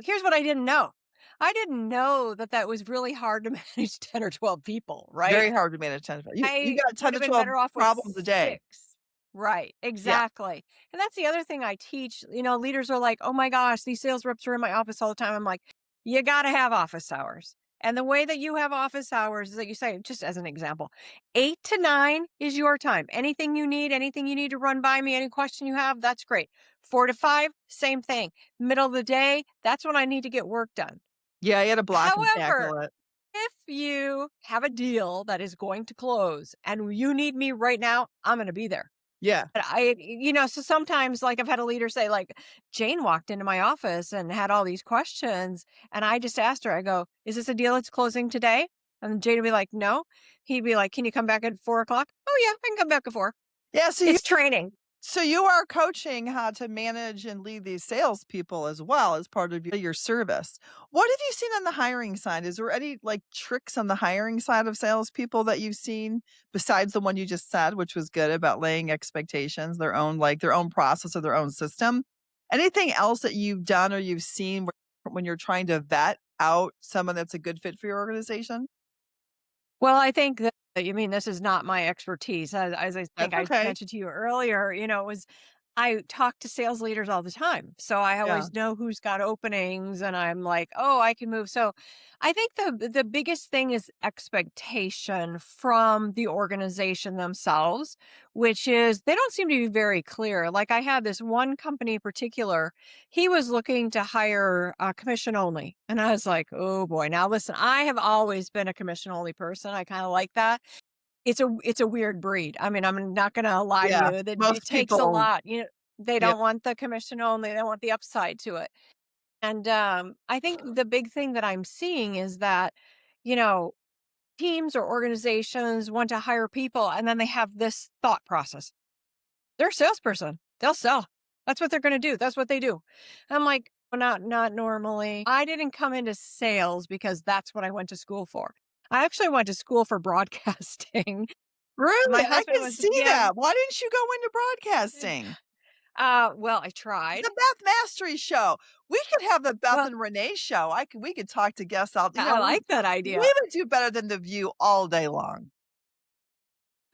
here's what I didn't know. I didn't know that that was really hard to manage 10 or 12 people, right? very hard to manage 10 to you I got 10 would to have been 12 better off with problems a day. 6. Right, Yeah. exactly. And that's the other thing I teach, leaders are like, "Oh my gosh, these sales reps are in my office all the time." I'm like, "You gotta have office hours." And the way that you have office hours is that you say, just as an example, 8 to 9 is your time. Anything you need to run by me, any question you have, that's great. 4 to 5, same thing. Middle of the day, that's when I need to get work done. Yeah, you had to block and However, tackle it. if you have a deal that is going to close and you need me right now, I'm going to be there. Yeah. But so sometimes like I've had a leader say like Jane walked into my office and had all these questions and I just asked her, I go, is this a deal that's closing today? And Jane would be like, no. He'd be like, can you come back at 4 o'clock? Oh yeah, I can come back at 4. Yeah, It's training. so you are coaching how to manage and lead these salespeople as well as part of your service. What have you seen on the hiring side? Is there any like tricks on the hiring side of salespeople that you've seen besides the one you just said, which was good about laying expectations, their own process or their own system? Anything else that you've done or you've seen when you're trying to vet out someone that's a good fit for your organization? Well, I think that you mean this is not my expertise. As I think That's I okay. mentioned to you earlier, it was I talk to sales leaders all the time. So I Yeah. always know who's got openings and I'm like, "Oh, I can move." So I think the biggest thing is expectation from the organization themselves, which is they don't seem to be very clear. Like I had this one company in particular, he was looking to hire commission only. And I was like, "Oh boy. Now listen, I have always been a commission only person. I kind of like that. It's a weird breed. I mean, I'm not gonna lie to Yeah. you that it Most takes a people lot, they yeah. don't want the commission only, they want the upside to it. And I think the big thing that I'm seeing is that, you know, teams or organizations want to hire people and then they have this thought process. They're a salesperson. They'll sell. That's what they're going to do. That's what they do. I'm like, "Well, not normally. I didn't come into sales because that's what I went to school for. I actually went to school for broadcasting. My Really? I husband can was, see yeah. that. Why didn't you go into broadcasting? Well, I tried. The Beth Mastre show. We could have the Beth Well, and Renee show. We could talk to guests out, I like that we idea. would do better than The View all day long.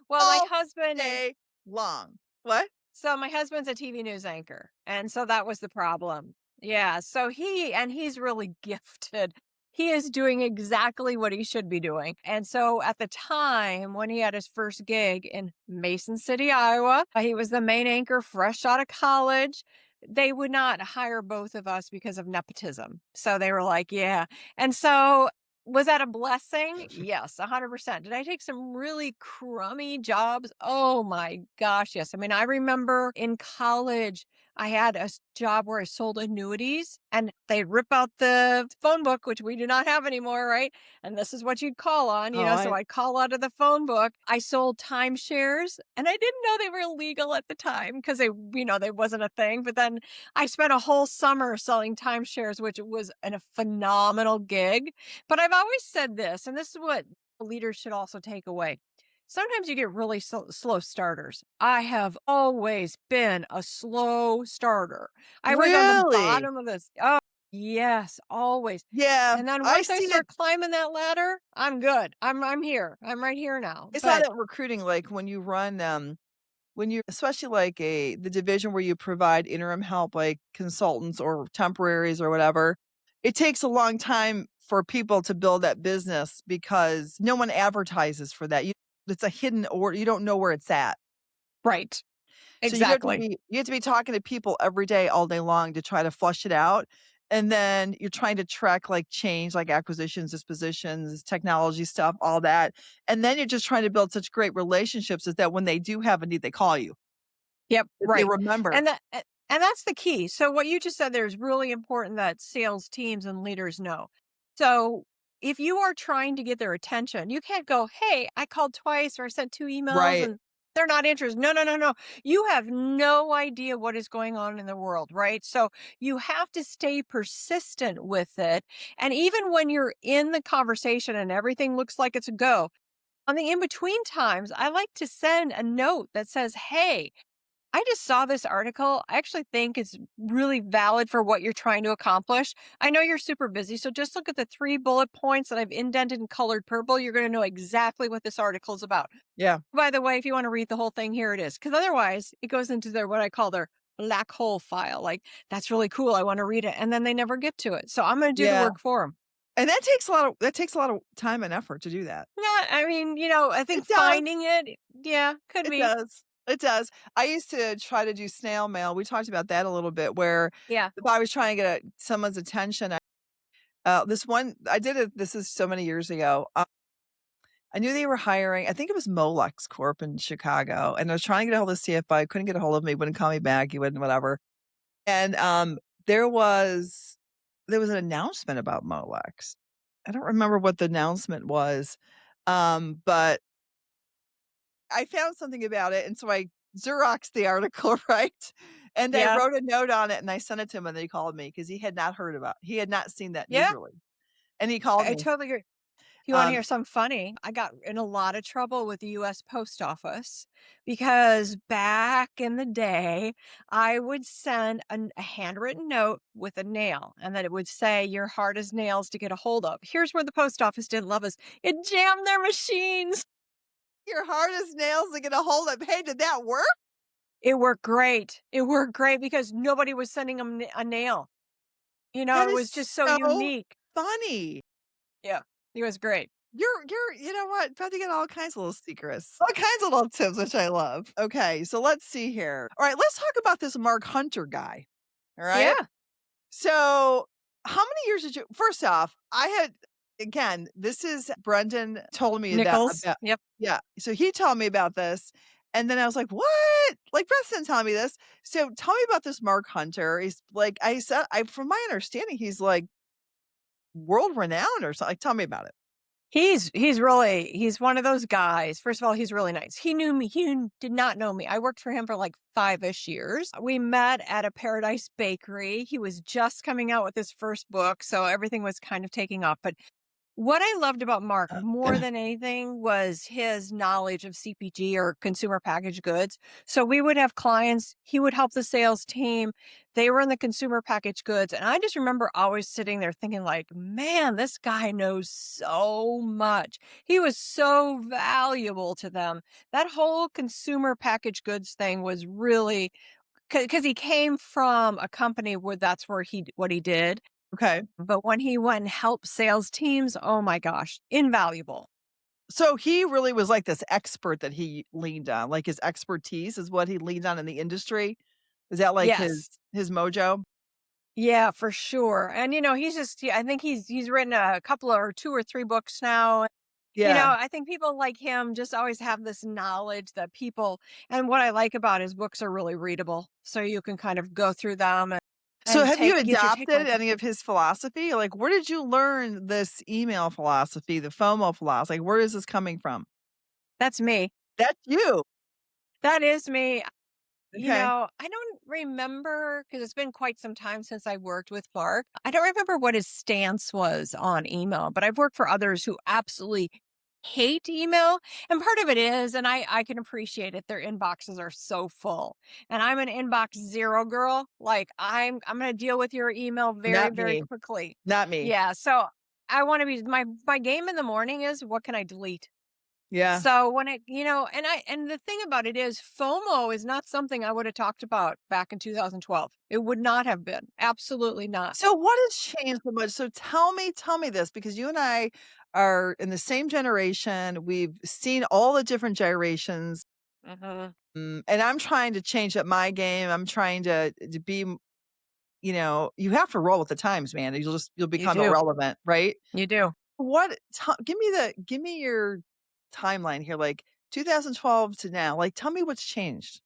Well, my All husband is day long. What? So my husband's a TV news anchor, and so that was the problem. Yeah, so he's really gifted. He is doing exactly what he should be doing. And so at the time when he had his first gig in Mason City, Iowa, he was the main anchor fresh out of college. They would not hire both of us because of nepotism. So they were like, yeah. And so was that a blessing? Yes, 100%. Did I take some really crummy jobs? Oh my gosh, yes. I mean, I remember in college, I had a job where I sold annuities and they'd rip out the phone book, which we do not have anymore, right? And this is what you'd call on, Oh, so I I'd call out of the phone book. I sold timeshares and I didn't know they were illegal at the time because they wasn't a thing. But then I spent a whole summer selling timeshares, which was a phenomenal gig. But I've always said this, and this is what leaders should also take away. Sometimes you get really slow starters. I have always been a slow starter. I was on the really? bottom of this. Oh, yes, always. Yeah, And then I've once I seen it. start climbing that ladder, I'm good. I'm here. I'm right here now. I saw But that in recruiting, like, when you run, when you especially like the division where you provide interim help, like consultants or temporaries or whatever, it takes a long time for people to build that business because no one advertises for that. It's a hidden order. You don't know where it's at. right, So exactly. you have to be talking to people every day, all day long to try to flush it out. And then you're trying to track like change, like acquisitions, dispositions, technology stuff, all that. And then you're just trying to build such great relationships is that when they do have a need, they call you. Yep, That they right. remember. And that's the key. So what you just said there is really important that sales teams and leaders know. So if you are trying to get their attention, you can't go, "Hey, I called twice or I sent 2 emails Right. and they're not interested." No, no, no, no. You have no idea what is going on in the world, right? So you have to stay persistent with it. And even when you're in the conversation and everything looks like it's a go, on the in between times, I like to send a note that says, "Hey, I just saw this article. I actually think it's really valid for what you're trying to accomplish. I know you're super busy, so just look at the 3 bullet points that I've indented and colored purple. You're going to know exactly what this article is about. Yeah. By the way, if you want to read the whole thing, here it is. Because otherwise, it goes into their what I call their black hole file. Like, that's really cool. I want to read it. And then they never get to it. So I'm going to do the Yeah. work for them. And that takes a lot of time and effort to do that. Yeah, I mean, I think It does. finding it, yeah, could It be. does. It does. I used to try to do snail mail. We talked about that a little bit where Yeah. if I was trying to get someone's attention, this one I did it this is so many years ago. I knew they were hiring, I think it was Molex Corp in Chicago, and I was trying to get a hold of CFO. I couldn't get a hold of him. He wouldn't call me back. He wouldn't whatever. And, there was there was an announcement about Molex. I don't remember what the announcement was, but I found something about it, and so I Xeroxed the article, right? And I Yeah. wrote a note on it, and I sent it to him, and then he called me because he had not seen that news Yeah. release, and he called I me. totally agree. You wanna Um hear something funny? I got in a lot of trouble with the US Post Office because back in the day, I would send a handwritten note with a nail, and then it would say, "Your hard as nails to get a hold of." Here's where the post office didn't love us. It jammed their machines. Your hard as nails to get a hold of. Hey, did that work? It worked great. It worked great because nobody was sending them a nail. That It is was just so so unique. funny. Yeah. It was great. You know what? Beth, you get all kinds of little secrets, all kinds of little tips, which I love. Okay, so let's see here. All right, let's talk about this Mark Hunter guy. All right. Yeah. So, how many years did you first off, I had again, this is Brendan told me that Nichols. about Yep. yeah, so he told me about this, And then I was like, "What? Like, Beth's been telling me this." So tell me about this Mark Hunter. He's like I said, I from my understanding, he's like world renowned or something. Like, tell me about it. He's one of those guys. First of all, he's really nice. He knew me. Did not know me. I worked for him for like 5-ish years. We met at a Paradise Bakery. He was just coming out with his first book, so everything was kind of taking off. But what I loved about Mark more than anything was his knowledge of CPG or consumer packaged goods. So we would have clients, he would help the sales team. They were in the consumer packaged goods. And I just remember always sitting there thinking like, man, this guy knows so much. He was so valuable to them. That whole consumer packaged goods thing was really because he came from a company where that's where what he did. Okay. But when he went and helped sales teams, oh my gosh, invaluable. So he really was like this expert that he leaned on, like his expertise is what he leaned on in the industry? Is that like Yes. his mojo? Yeah, for sure. And he's just I think he's written a couple or 2 or 3 books now. Yeah. I think people like him just always have this knowledge that people and what I like about his books are really readable. So you can kind of go through them So and have you take get your adopted takeaway from any of his philosophy? Like, where did you learn this email philosophy, the FOMO philosophy? Like, where is this coming from? That's me. That's you. That is me. Okay. I don't remember because it's been quite some time since I worked with Mark. I don't remember what his stance was on email, but I've worked for others who absolutely hate email. And part of it is, and I can appreciate it, their inboxes are so full. And I'm an inbox zero girl. Like I'm gonna deal with your email very, Not very me. quickly. Not me. Yeah. So I want to be my game in the morning is what can I delete? Yeah. So when and the thing about it is FOMO is not something I would have talked about back in 2012. It would not have been. Absolutely not. So what has changed so much? So tell me this because you and I are in the same generation. We've seen all the different gyrations. Mhm. And I'm trying to change up my game. I'm trying to be, you have to roll with the times, man. You'll You become do. irrelevant, right? You do. Give me your timeline here, like 2012 to now. Like, tell me what's changed.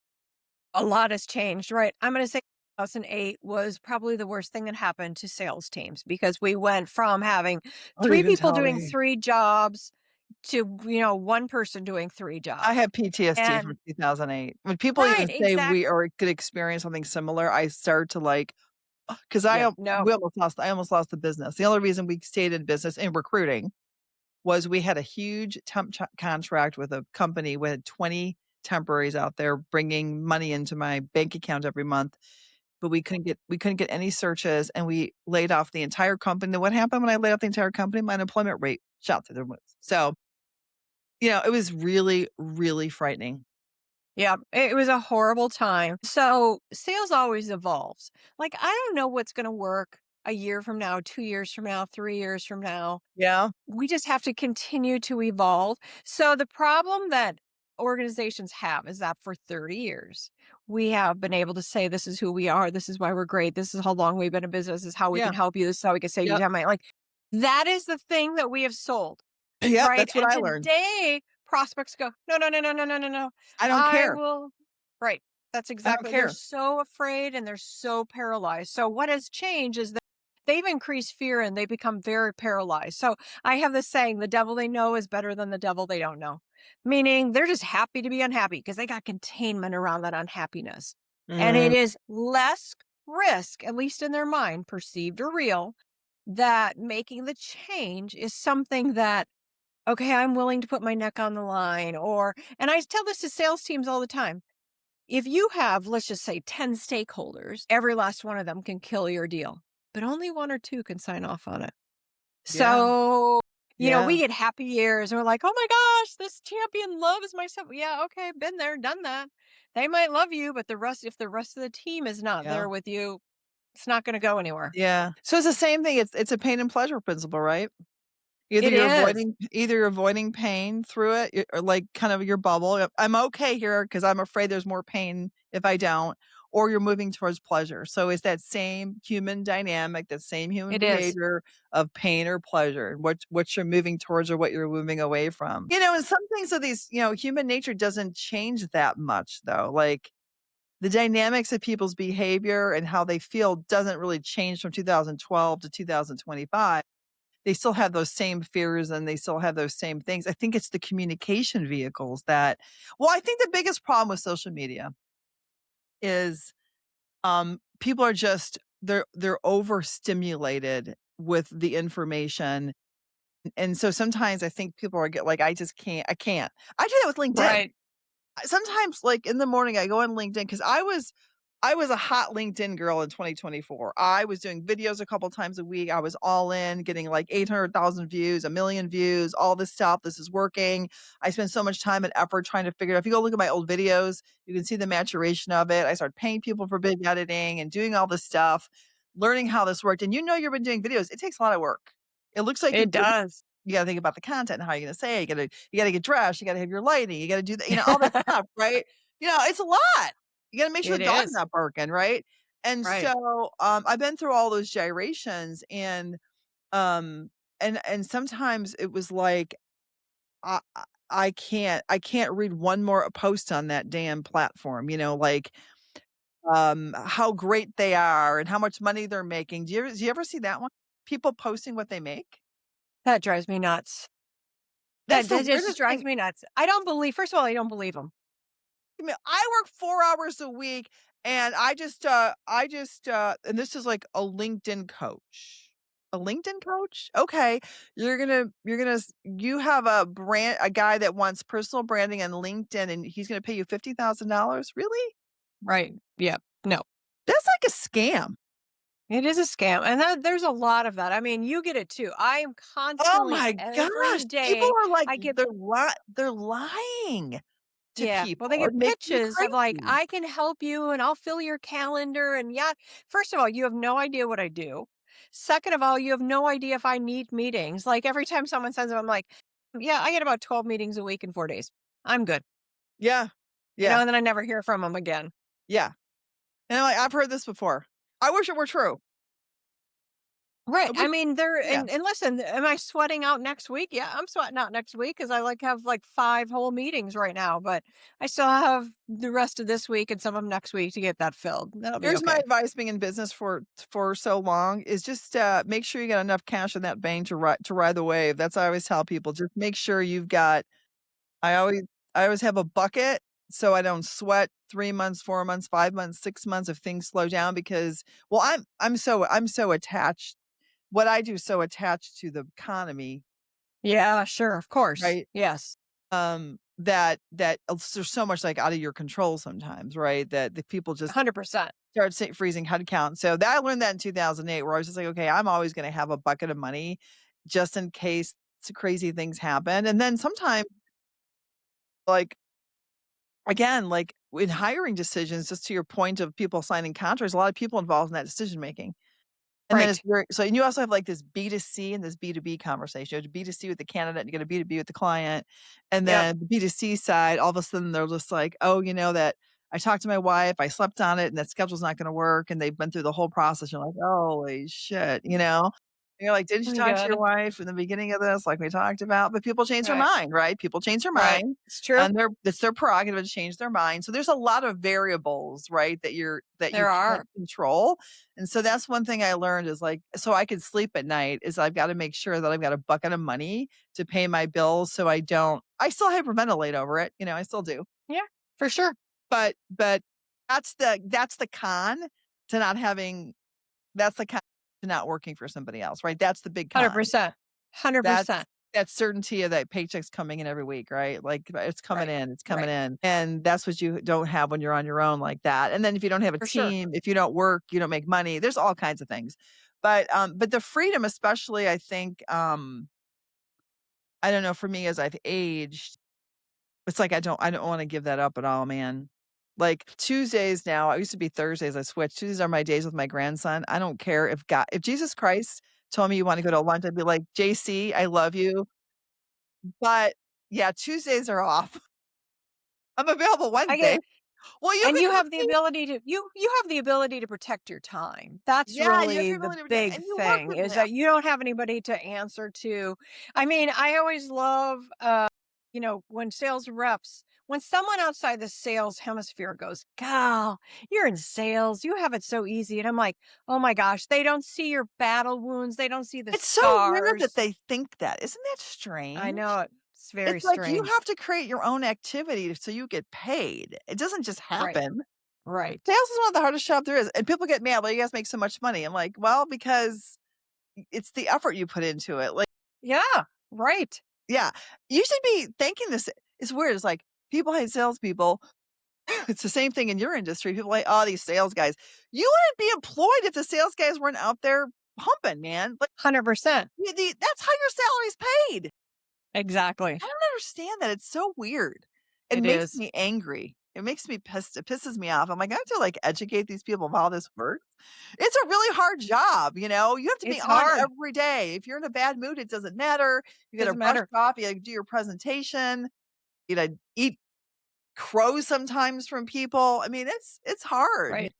A lot has changed, right? I'm going to say 2008 was probably the worst thing that happened to sales teams because we went from having Oh, you 3 didn't people tell doing me. 3 jobs to, 1 person doing 3 I jobs. had PTSD from And 2008. When people right, even say exactly. we or could experience something similar, I start to like, because Yeah, no. I almost lost the business. The only reason we stayed in business in recruiting was we had a huge contract with a company. We had 20 temporaries out there bringing money into my bank account every month, but we couldn't get any searches, and we laid off the entire company. What happened when I laid off the entire company? My unemployment rate shot through the roof. So, it was really, really frightening. Yeah, it was a horrible time. So sales always evolves. Like, I don't know what's going to work a year from now, 2 years from now, 3 years from now. Yeah, We just have to continue to evolve. So the problem that organizations have is that for 30 years, we have been able to say, this is who we are. This is why we're great. This is how long we've been in business. This is how we yeah, can help you. This is how we can save you yep, time. Like, that is the thing that we have sold. yep, Right, that's what and I learned. today, prospects go, "No, no, no, no, no, no, no, no. I don't I care. will." Right, that's I don't exactly they're care. so afraid and they're so paralyzed. So what has changed is that they've increased fear and they become very paralyzed. So I have this saying, "The devil they know is better than the devil they don't know." Meaning they're just happy to be unhappy because they got containment around that unhappiness. And it Mm, is less risk, at least in their mind, perceived or real, that making the change is something that okay, I'm willing to put my neck on the line and I tell this to sales teams all the time. If you have, let's just say 10 stakeholders, every last one of them can kill your deal, but only 1 or 2 can sign off on it. yeah, So, we yeah, get happy years and we're like, "Oh my gosh, this champion loves my stuff." Yeah, okay, been there, done that. They might love you, but if the rest of the team is not yeah, there with you, it's not going to go anywhere. yeah. So it's the same thing. It's a pain and pleasure principle, right? It is. Either you're avoiding pain through it, or like kind of your bubble. I'm okay here because I'm afraid there's more pain if I don't, or you're moving towards pleasure. So it's that same human dynamic, that same human It is. behavior of pain or pleasure, what you're moving towards or what you're moving away from. And some things of these, human nature doesn't change that much though. Like the dynamics of people's behavior and how they feel doesn't really change from 2012 to 2025. They still have those same fears and they still have those same things. I think it's the communication vehicles that I think the biggest problem with social media is, people are just they're overstimulated with the information, and so sometimes I think people are get like, I can't. I do that with LinkedIn. Right. Sometimes, like, in the morning, I go on LinkedIn because I was a hot LinkedIn girl in 2024. I was doing videos a couple times a week. I was all in, getting like 800,000 views, 1,000,000 views, all this stuff. This is working. I spent so much time and effort trying to figure it out. If you go look at my old videos, you can see the maturation of it. I started paying people for video editing and doing all this stuff, learning how this worked. And you've been doing videos. It takes a lot of work. It looks like It does. you gotta think about the content and how you're gonna say it. You gotta get dressed, you gotta have your lighting, you gotta do that, all that stuff, right? It's a lot. You gotta make sure It the dog's is. not barking, right? And Right. so, I've been through all those gyrations um, and sometimes it was like, I can't read one more post on that damn platform, like, how great they are and how much money they're making. Do you ever see that one? People posting what they make? That drives me nuts. That's That the that just weirdest drives thing. me nuts. I don't believe first of all, I don't believe them. I mean, I work 4 hours a week, and and this is like a LinkedIn coach. A LinkedIn coach? Okay. You have a guy that wants personal branding on LinkedIn, and he's gonna pay you $50,000? Really? Right. Yeah. No. That's like a scam. It is a scam, and there's a lot of that. I mean, you get it too. I am Oh constantly my every gosh. People day are like, I get they're lying to yeah, well, people. they It get makes me pitches of like, crazy. "I can help you and I'll fill your calendar," and yeah, first of all, you have no idea what I do. Second of all, you have no idea if I need meetings. Like every time someone sends them, I'm like, "Yeah, I get about 12 meetings a week in 4 days. I'm good." Yeah. Yeah. And then I never hear from them again. Yeah. And I'm like, I've heard this before. I wish it were true. Right. I I wish mean, they're Yeah. and listen, am I sweating out next week? Yeah, I'm sweating out next week because I like have like 5 whole meetings right now, but I still have the rest of this week and some of next week to get that filled. That'll be Here's my okay. advice being in business for so long is just, make sure you got enough cash in that bank to ride the wave. That's what I always tell people. Just make sure you've got I always I always have a bucket so I don't sweat 3 months, 4 months, 5 months, 6 months if things slow down because I'm so attached. What I do is so attached to the economy, Yeah, sure, of course. right? Yes, That there's so much, like, out of your control sometimes, right? That the people just 100%. start freezing head count. So that I learned that in 2008 where I was just like, "Okay, I'm always gonna have a bucket of money just in case crazy things happen." And then sometimes, like, again, like, in hiring decisions, just to your point of people signing contracts, a lot of people involved in that decision making. And then it's Right. very and you also have, like, this B2C and this B2B conversation. You have B2C with the candidate, you got a B2B with the client, and Yep. then the B2C side, all of a sudden, they're just like, "Oh, that I talked to my wife, I slept on it, and that schedule's not gonna work," and they've been through the whole process. You're like, "Holy shit," you know? And you're like, "Didn't you Oh talk to your god. wife in the beginning of this like we talked about?" But people change their Right. mind, right? People change their Right. mind, It's true. and it's their prerogative to change their mind. So there's a lot of variables, right, that you There can't are. control. And so that's one thing I learned is like, so I could sleep at night is I've got to make sure that I've got a bucket of money to pay my bills so I still hyperventilate over it, I still do. Yeah, for sure. But that's the con to not having that's the con to not working for somebody else, right? That's the big con. 100%. That's 100%. that certainty of that paycheck's coming in every week, right? Like, it's coming Right. in, it's coming Right. in, and that's what you don't have when you're on your own like that, and then if you don't have a For sure. team, if you don't work, you don't make money, there's all kinds of things. But the freedom especially, I think, I don't know, for me as I've aged, it's like I don't wanna give that up at all, man. Like, Tuesdays now, I used to be Thursdays, I switched. Tuesdays are my days with my grandson. I don't care if Jesus Christ told me you wanna go to lunch, I'd be like, "JC, I love you." But, yeah, Tuesdays are off. I'm available I Wednesday. get Well, you And can you have the create ability to you have the ability to protect your time. That's yeah, you have really the the ability to big and you work thing with is them. that you don't have anybody to answer to. I mean, I always love, when sales reps when someone outside the sales hemisphere goes, "Gal, you're in sales. You have it so easy." And I'm like, "Oh my gosh, they don't see your battle wounds. They don't see the It's so weird that scars." they think that. Isn't that I strange? know it. It's very It's like you strange. have to create your own activity so you get paid. It doesn't just Right. happen. Right. Sales is one of the hardest job there is, and people get mad, "Well, you guys make so much money." I'm like, "Well, because it's the effort you put into it." Like, Yeah. Right. yeah, you should be thanking this it's weird. It's like people hate salespeople. It's the same thing in your industry. People like, "Oh, these sales guys." You wouldn't be employed if the sales guys weren't out there pumping, man. Like, 100%. that's how your salary's paid. Exactly. I don't understand that. It's so weird. It It makes is. me angry. It makes me pissed. It pisses me off. I'm like, I have to like educate these people of how this works. It's a really hard job, you know. You have to be It's on hard. every day. If you're in a bad mood, it doesn't matter. You got to Doesn't brush matter. off. You got to do your presentation. You got to eat crow sometimes from people. I mean, it's hard. Right.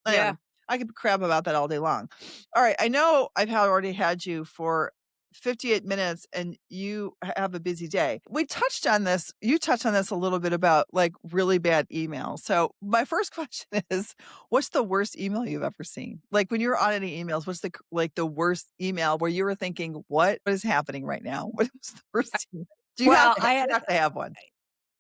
Anyway, Yeah. I could crap about that all day long. All right, I know I've already had you for 58 minutes and you have a busy day. We touched on this. You touched on this a little bit about like really bad emails. So my first question is, what's the worst email you've ever seen? Like when you're on any emails, what's the worst email where you were thinking, what is happening right now? What was the worst email? Do you have Well, to, I you had have to have one?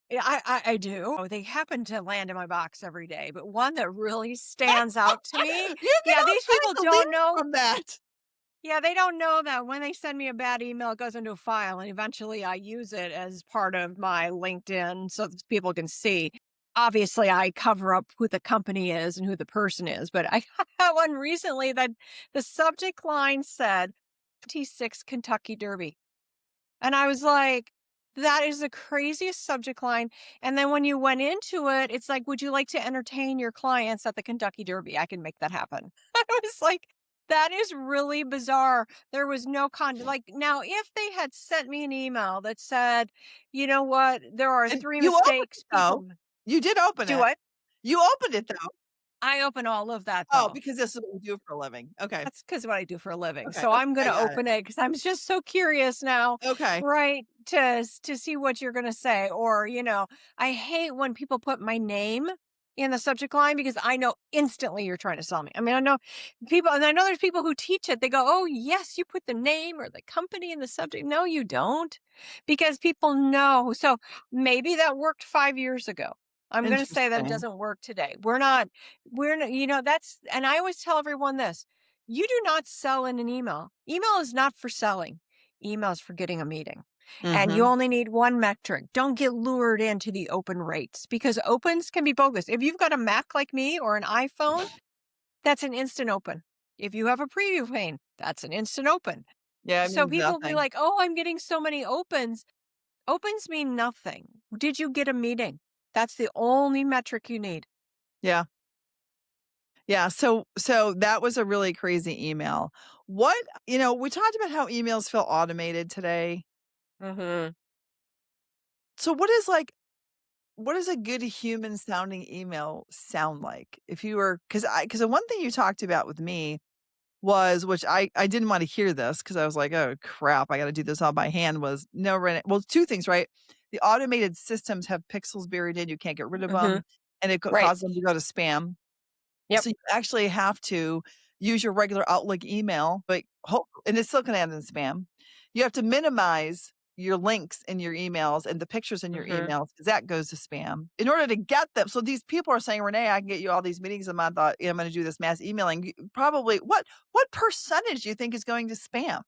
yeah, I do. Oh, they happen to land in my box every day, but one that really stands out to me. You get Yeah, all these people kinds of leads don't know. from that. Yeah, they don't know that when they send me a bad email, it goes into a file, and eventually I use it as part of my LinkedIn so that people can see. Obviously, I cover up who the company is and who the person is, but I got one recently that the subject line said T6 Kentucky Derby. And I was like, that is the craziest subject line. And then when you went into it, it's like, would you like to entertain your clients at the Kentucky Derby? I can make that happen. I was like, that is really bizarre. There was no like now if they had sent me an email that said, you know what, there are And three you opened it mistakes though. people You did open do it. what? You opened it though. I open all of that Oh, though. because this is what you do for a living. Okay. That's because what I do for a living. Okay, So okay, I'm I gonna got it. open it because I'm just so curious now, Okay. right? To see what you're gonna say. Or, I hate when people put my name in the subject line because I know instantly you're trying to sell me. I mean, I know people, and I know there's people who teach it. They go, "Oh, yes, you put the name or the company in the subject." No, you don't, because people know. So maybe that worked 5 years ago. I'm going to say that it Interesting. doesn't work today. We're not, that's, and I always tell everyone this: you do not sell in an email. Email is not for selling. Email is for getting a meeting. And you Mhm. only need one metric. Don't get lured into the open rates because opens can be bogus. If you've got a Mac like me or an iPhone, that's an instant open. If you have a preview pane, that's an instant open. Yeah, it So means people be nothing. like, "Oh, I'm getting so many opens." Opens mean nothing. Did you get a meeting? That's the only metric you need. Yeah. Yeah, so that was a really crazy email. What we talked about how emails feel automated today. Mhm. So what does a good human sounding email sound like? If you were because the one thing you talked about with me was, which I didn't wanna hear this because I was like, "Oh, crap, I gotta do this all by hand," was no Ren well, 2 things, right? The automated systems have pixels buried in, you can't get rid of Mhm. them, and it Right. causes them to go to spam. Yep. So you actually have to use your regular Outlook email, but and it's still gonna end in spam. You have to minimize your links in your emails and the pictures in your Mhm. emails because that goes to spam. In order to get them so these people are saying, "Renee, I can get you all these meetings a month, I'm gonna do this mass emailing." Probably what percentage do you think is going to spam?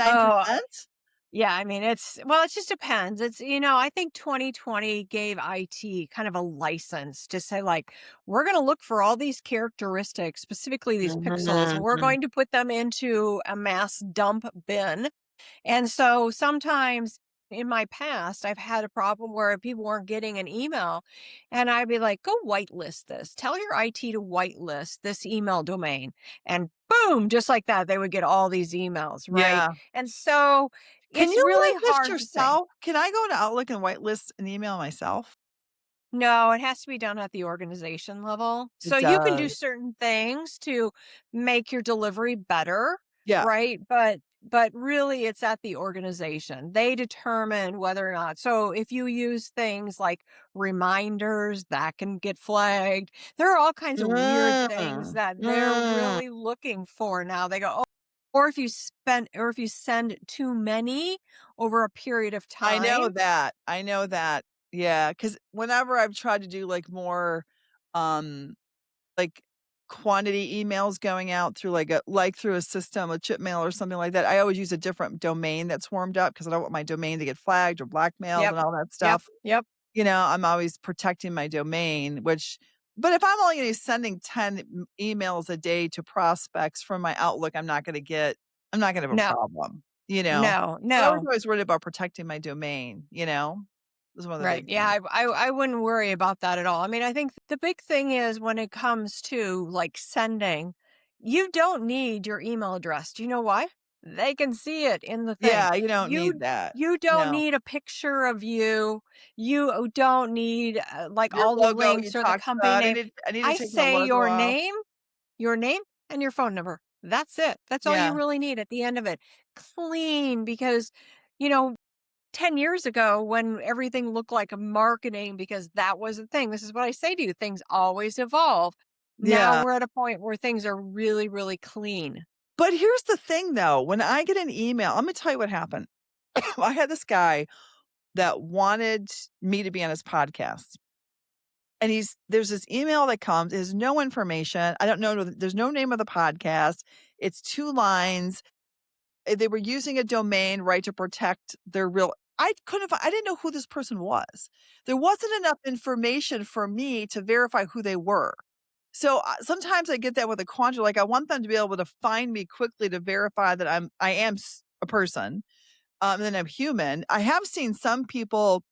Oh, 99%? yeah, I mean, it just depends. I think 2020 gave IT kind of a license to say, like, we're going to look for all these characteristics, specifically these pixels, and we're Mhm. going to put them into a mass dump bin. And so sometimes in my past, I've had a problem where people weren't getting an email, and I'd be like, go whitelist this. Tell your IT to whitelist this email domain. And boom, just like that, they would get all these emails, right? Yeah. And so Can it's you really whitelist hard to say. yourself? Can I go to Outlook and whitelist an email myself? No, it has to be done at the organization level. It So you can do does. certain things to make your delivery better, Yeah. right? But really it's at the organization. They determine whether or not. So if you use things like reminders, that can get flagged. There are all kinds of weird things Mm, that they're mm. really looking for now. They go, "Oh," or if you send too many over a period of I know time. that. I know that. Yeah, because whenever I've tried to do, like, more, um, like, quantity emails going out through, through a system, a chip mail or something like that, I always use a different domain that's warmed up because I don't want my domain to get flagged or blackmailed Yep. and all that Yep. stuff. Yep. I'm always protecting my domain, but if I'm only gonna be sending 10 emails a day to prospects from my Outlook, I'm not gonna have a No. problem, No, So I was no. always worried about protecting my domain, you know? This is one of the Right. big Yeah, things. I wouldn't worry about that at all. I mean, I think the big thing is when it comes to like sending, you don't need your email address. Do you know why? They can see it in the thing. Yeah, you don't need You that. you don't No. need a picture of you. You don't need like Your all the logo you links or the talked company about, name. I need to I take my say logo off. your name and your phone number. That's it. That's all you Yeah. really need at the end of it. Clean because you know 10 years ago when everything looked like a marketing because that was the thing. This is what I say to you, things always evolve. Now Yeah. we're at a point where things are really, really clean. But here's the thing, though, when I get an email Imma tell you what happened. I had this guy that wanted me to be on his podcast. And there's this email that comes, there's no information. I don't know, there's no name of the podcast. It's 2 lines. They were using a domain, right, to protect their real I didn't know who this person was. There wasn't enough information for me to verify who they were. So, sometimes I get that with a quandary, like, I want them to be able to find me quickly to verify that I am a person, and then I'm human. I have seen some people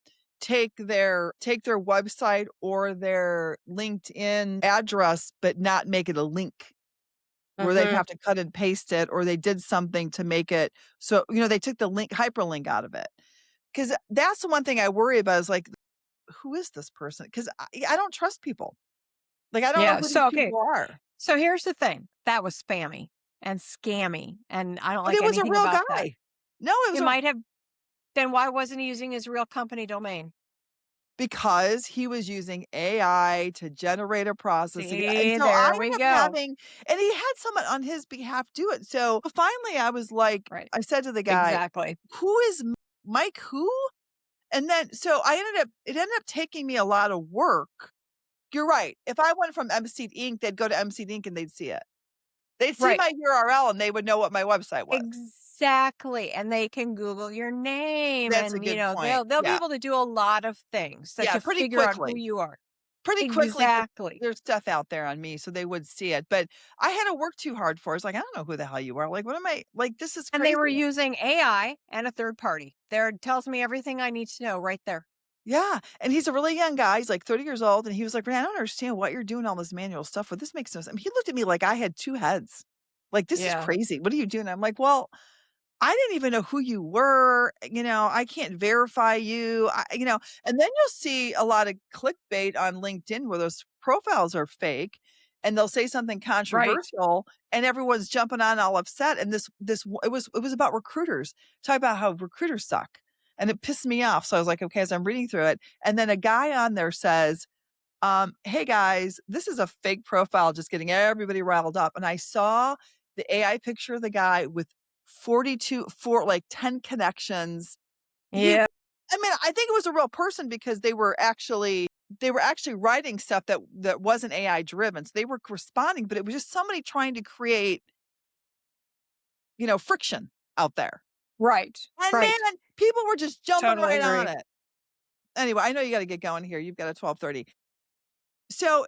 take their website or their LinkedIn address, but not make it a link where they'd Hmm. have to cut and paste it, or they did something to make it so, they took the hyperlink out of it. Because that's the one thing I worry about is like, who is this person? Because I don't trust people. Like, I don't know Yeah. who these So, okay. people are. So here's the thing that was spammy and scammy. And I don't But like it was a anything real about that. guy. No, it was It might have, then why wasn't he using his real company domain? because he was using AI to generate a process to get, and See, so I there we ended up go. having, and he had someone on his behalf do it. So finally I was like, Right. I said to the guy, Exactly. "Who is Mike who?" And then so it ended up taking me a lot of work. You're right. If I went from MC Inc., they'd go to MC Inc. and they'd see it. They'd see Right. my URL and they would know what my website was. Exactly, and they can Google your name That's a and, good point. they'll be Yeah. able to do a lot of things that Yeah, to figure out who you are. pretty quickly, 'cause Exactly, there's stuff out there on me, so they would see it, but I had to work too hard for it. It's like, "I don't know who the hell you are." Like, "What am I like, this is and they crazy." were using AI and a third party. There it tells me everything I need to know right there. Yeah, and he's a really young guy, he's like 30 years old, and he was like, "Man, I don't understand what you're doing all this manual stuff for. This makes no sense." I mean, he looked at me like I had 2 heads. Like, "This is Yeah, crazy. What are you doing?" I'm like, "Well, I didn't even know who you were, I can't verify you, and then you'll see a lot of clickbait on LinkedIn where those profiles are fake, and they'll say something right. controversial, and everyone's jumping on all upset, and it was about recruiters, talk about how recruiters suck, and it pissed me off, so I was like, "Okay," as I'm reading through it, and then a guy on there says, "Hey guys, this is a fake profile just getting everybody riled up." And I saw the AI picture of the guy with like 10 connections. He Yeah, I mean, I think it was a real person because they were actually writing stuff that wasn't AI driven. So they were responding, but it was just somebody trying to create, friction out there. right, And right. man, people were just jumping Totally right on agree. it. Anyway, I know you got to get going here. You've got a 12:30. So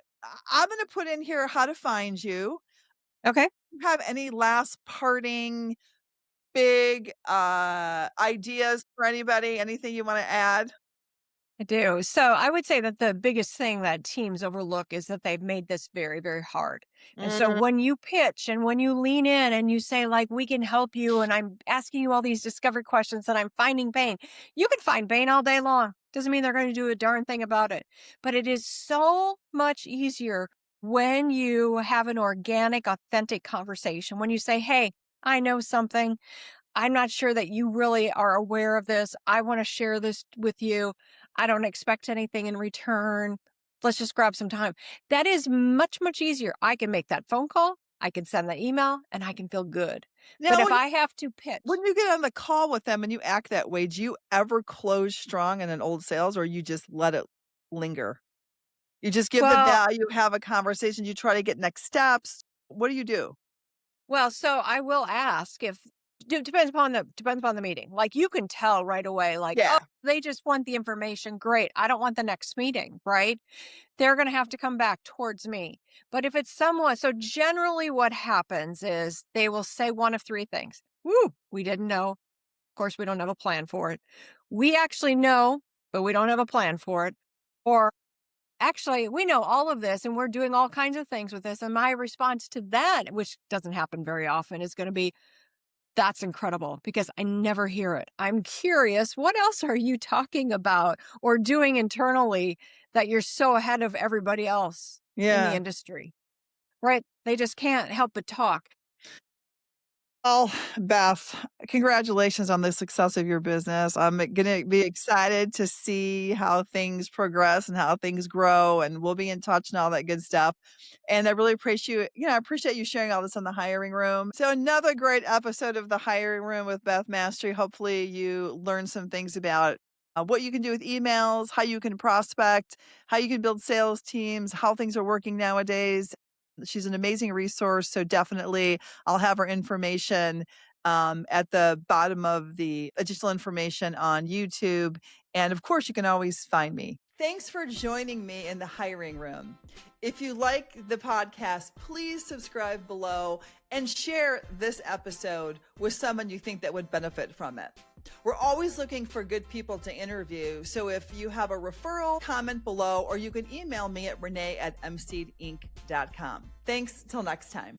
I'm going to put in here how to find you. Okay. Have any last parting big, ideas for anybody? Anything you wanna add? I do. So I would say that the biggest thing that teams overlook is that they've made this very, very hard. And so Mhm. when you pitch and when you lean in and you say, like, we can help you, and I'm asking you all these discovery questions and I'm finding pain, you can find pain all day long. Doesn't mean they're going to do a darn thing about it. But it is so much easier when you have an organic, authentic conversation. When you say, hey, I know something. I'm not sure that you really are aware of this. I want to share this with you. I don't expect anything in return. Let's just grab some time. That is much, much easier. I can make that phone call. I can send that email and I can feel good. But Now, if I have to pitch, when you get on the call with them and you act that way, do you ever close strong in an old sales or you just let it linger? You just give the well, value, have a conversation, you try to get next steps. What do you do? so I will ask if depends upon the meeting. Like you can tell right away, like, oh, Yeah. they just want the information. Great. I don't want the next meeting, right? They're going to have to come back towards me. But if it's someone, so generally what happens is they will say one of three things. Woo, we didn't know. Of course, we don't have a plan for it. We actually know, but we don't have a plan for it. Or actually, we know all of this and we're doing all kinds of things with this. And my response to that, which doesn't happen very often, is going to be, that's incredible because I never hear it. I'm curious, what else are you talking about or doing internally that you're so ahead of everybody else in the Yeah. industry? Right? They just can't help but talk. Well, Beth, congratulations on the success of your business. I'm gonna be excited to see how things progress and how things grow, and we'll be in touch and all that good stuff. And I really appreciate I appreciate you sharing all this on the hiring room. So another great episode of the hiring room with Beth Mastre. Hopefully you learned some things about what you can do with emails, how you can prospect, how you can build sales teams, how things are working nowadays. She's an amazing resource. So definitely I'll have her information at the bottom of the additional information on YouTube. And of course, you can always find me. Thanks for joining me in the hiring room. If you like the podcast, please subscribe below and share this episode with someone you think that would benefit from it. We're always looking for good people to interview. So if you have a referral, comment below, or you can email me at renee@mseedinc.com. Thanks. Till next time.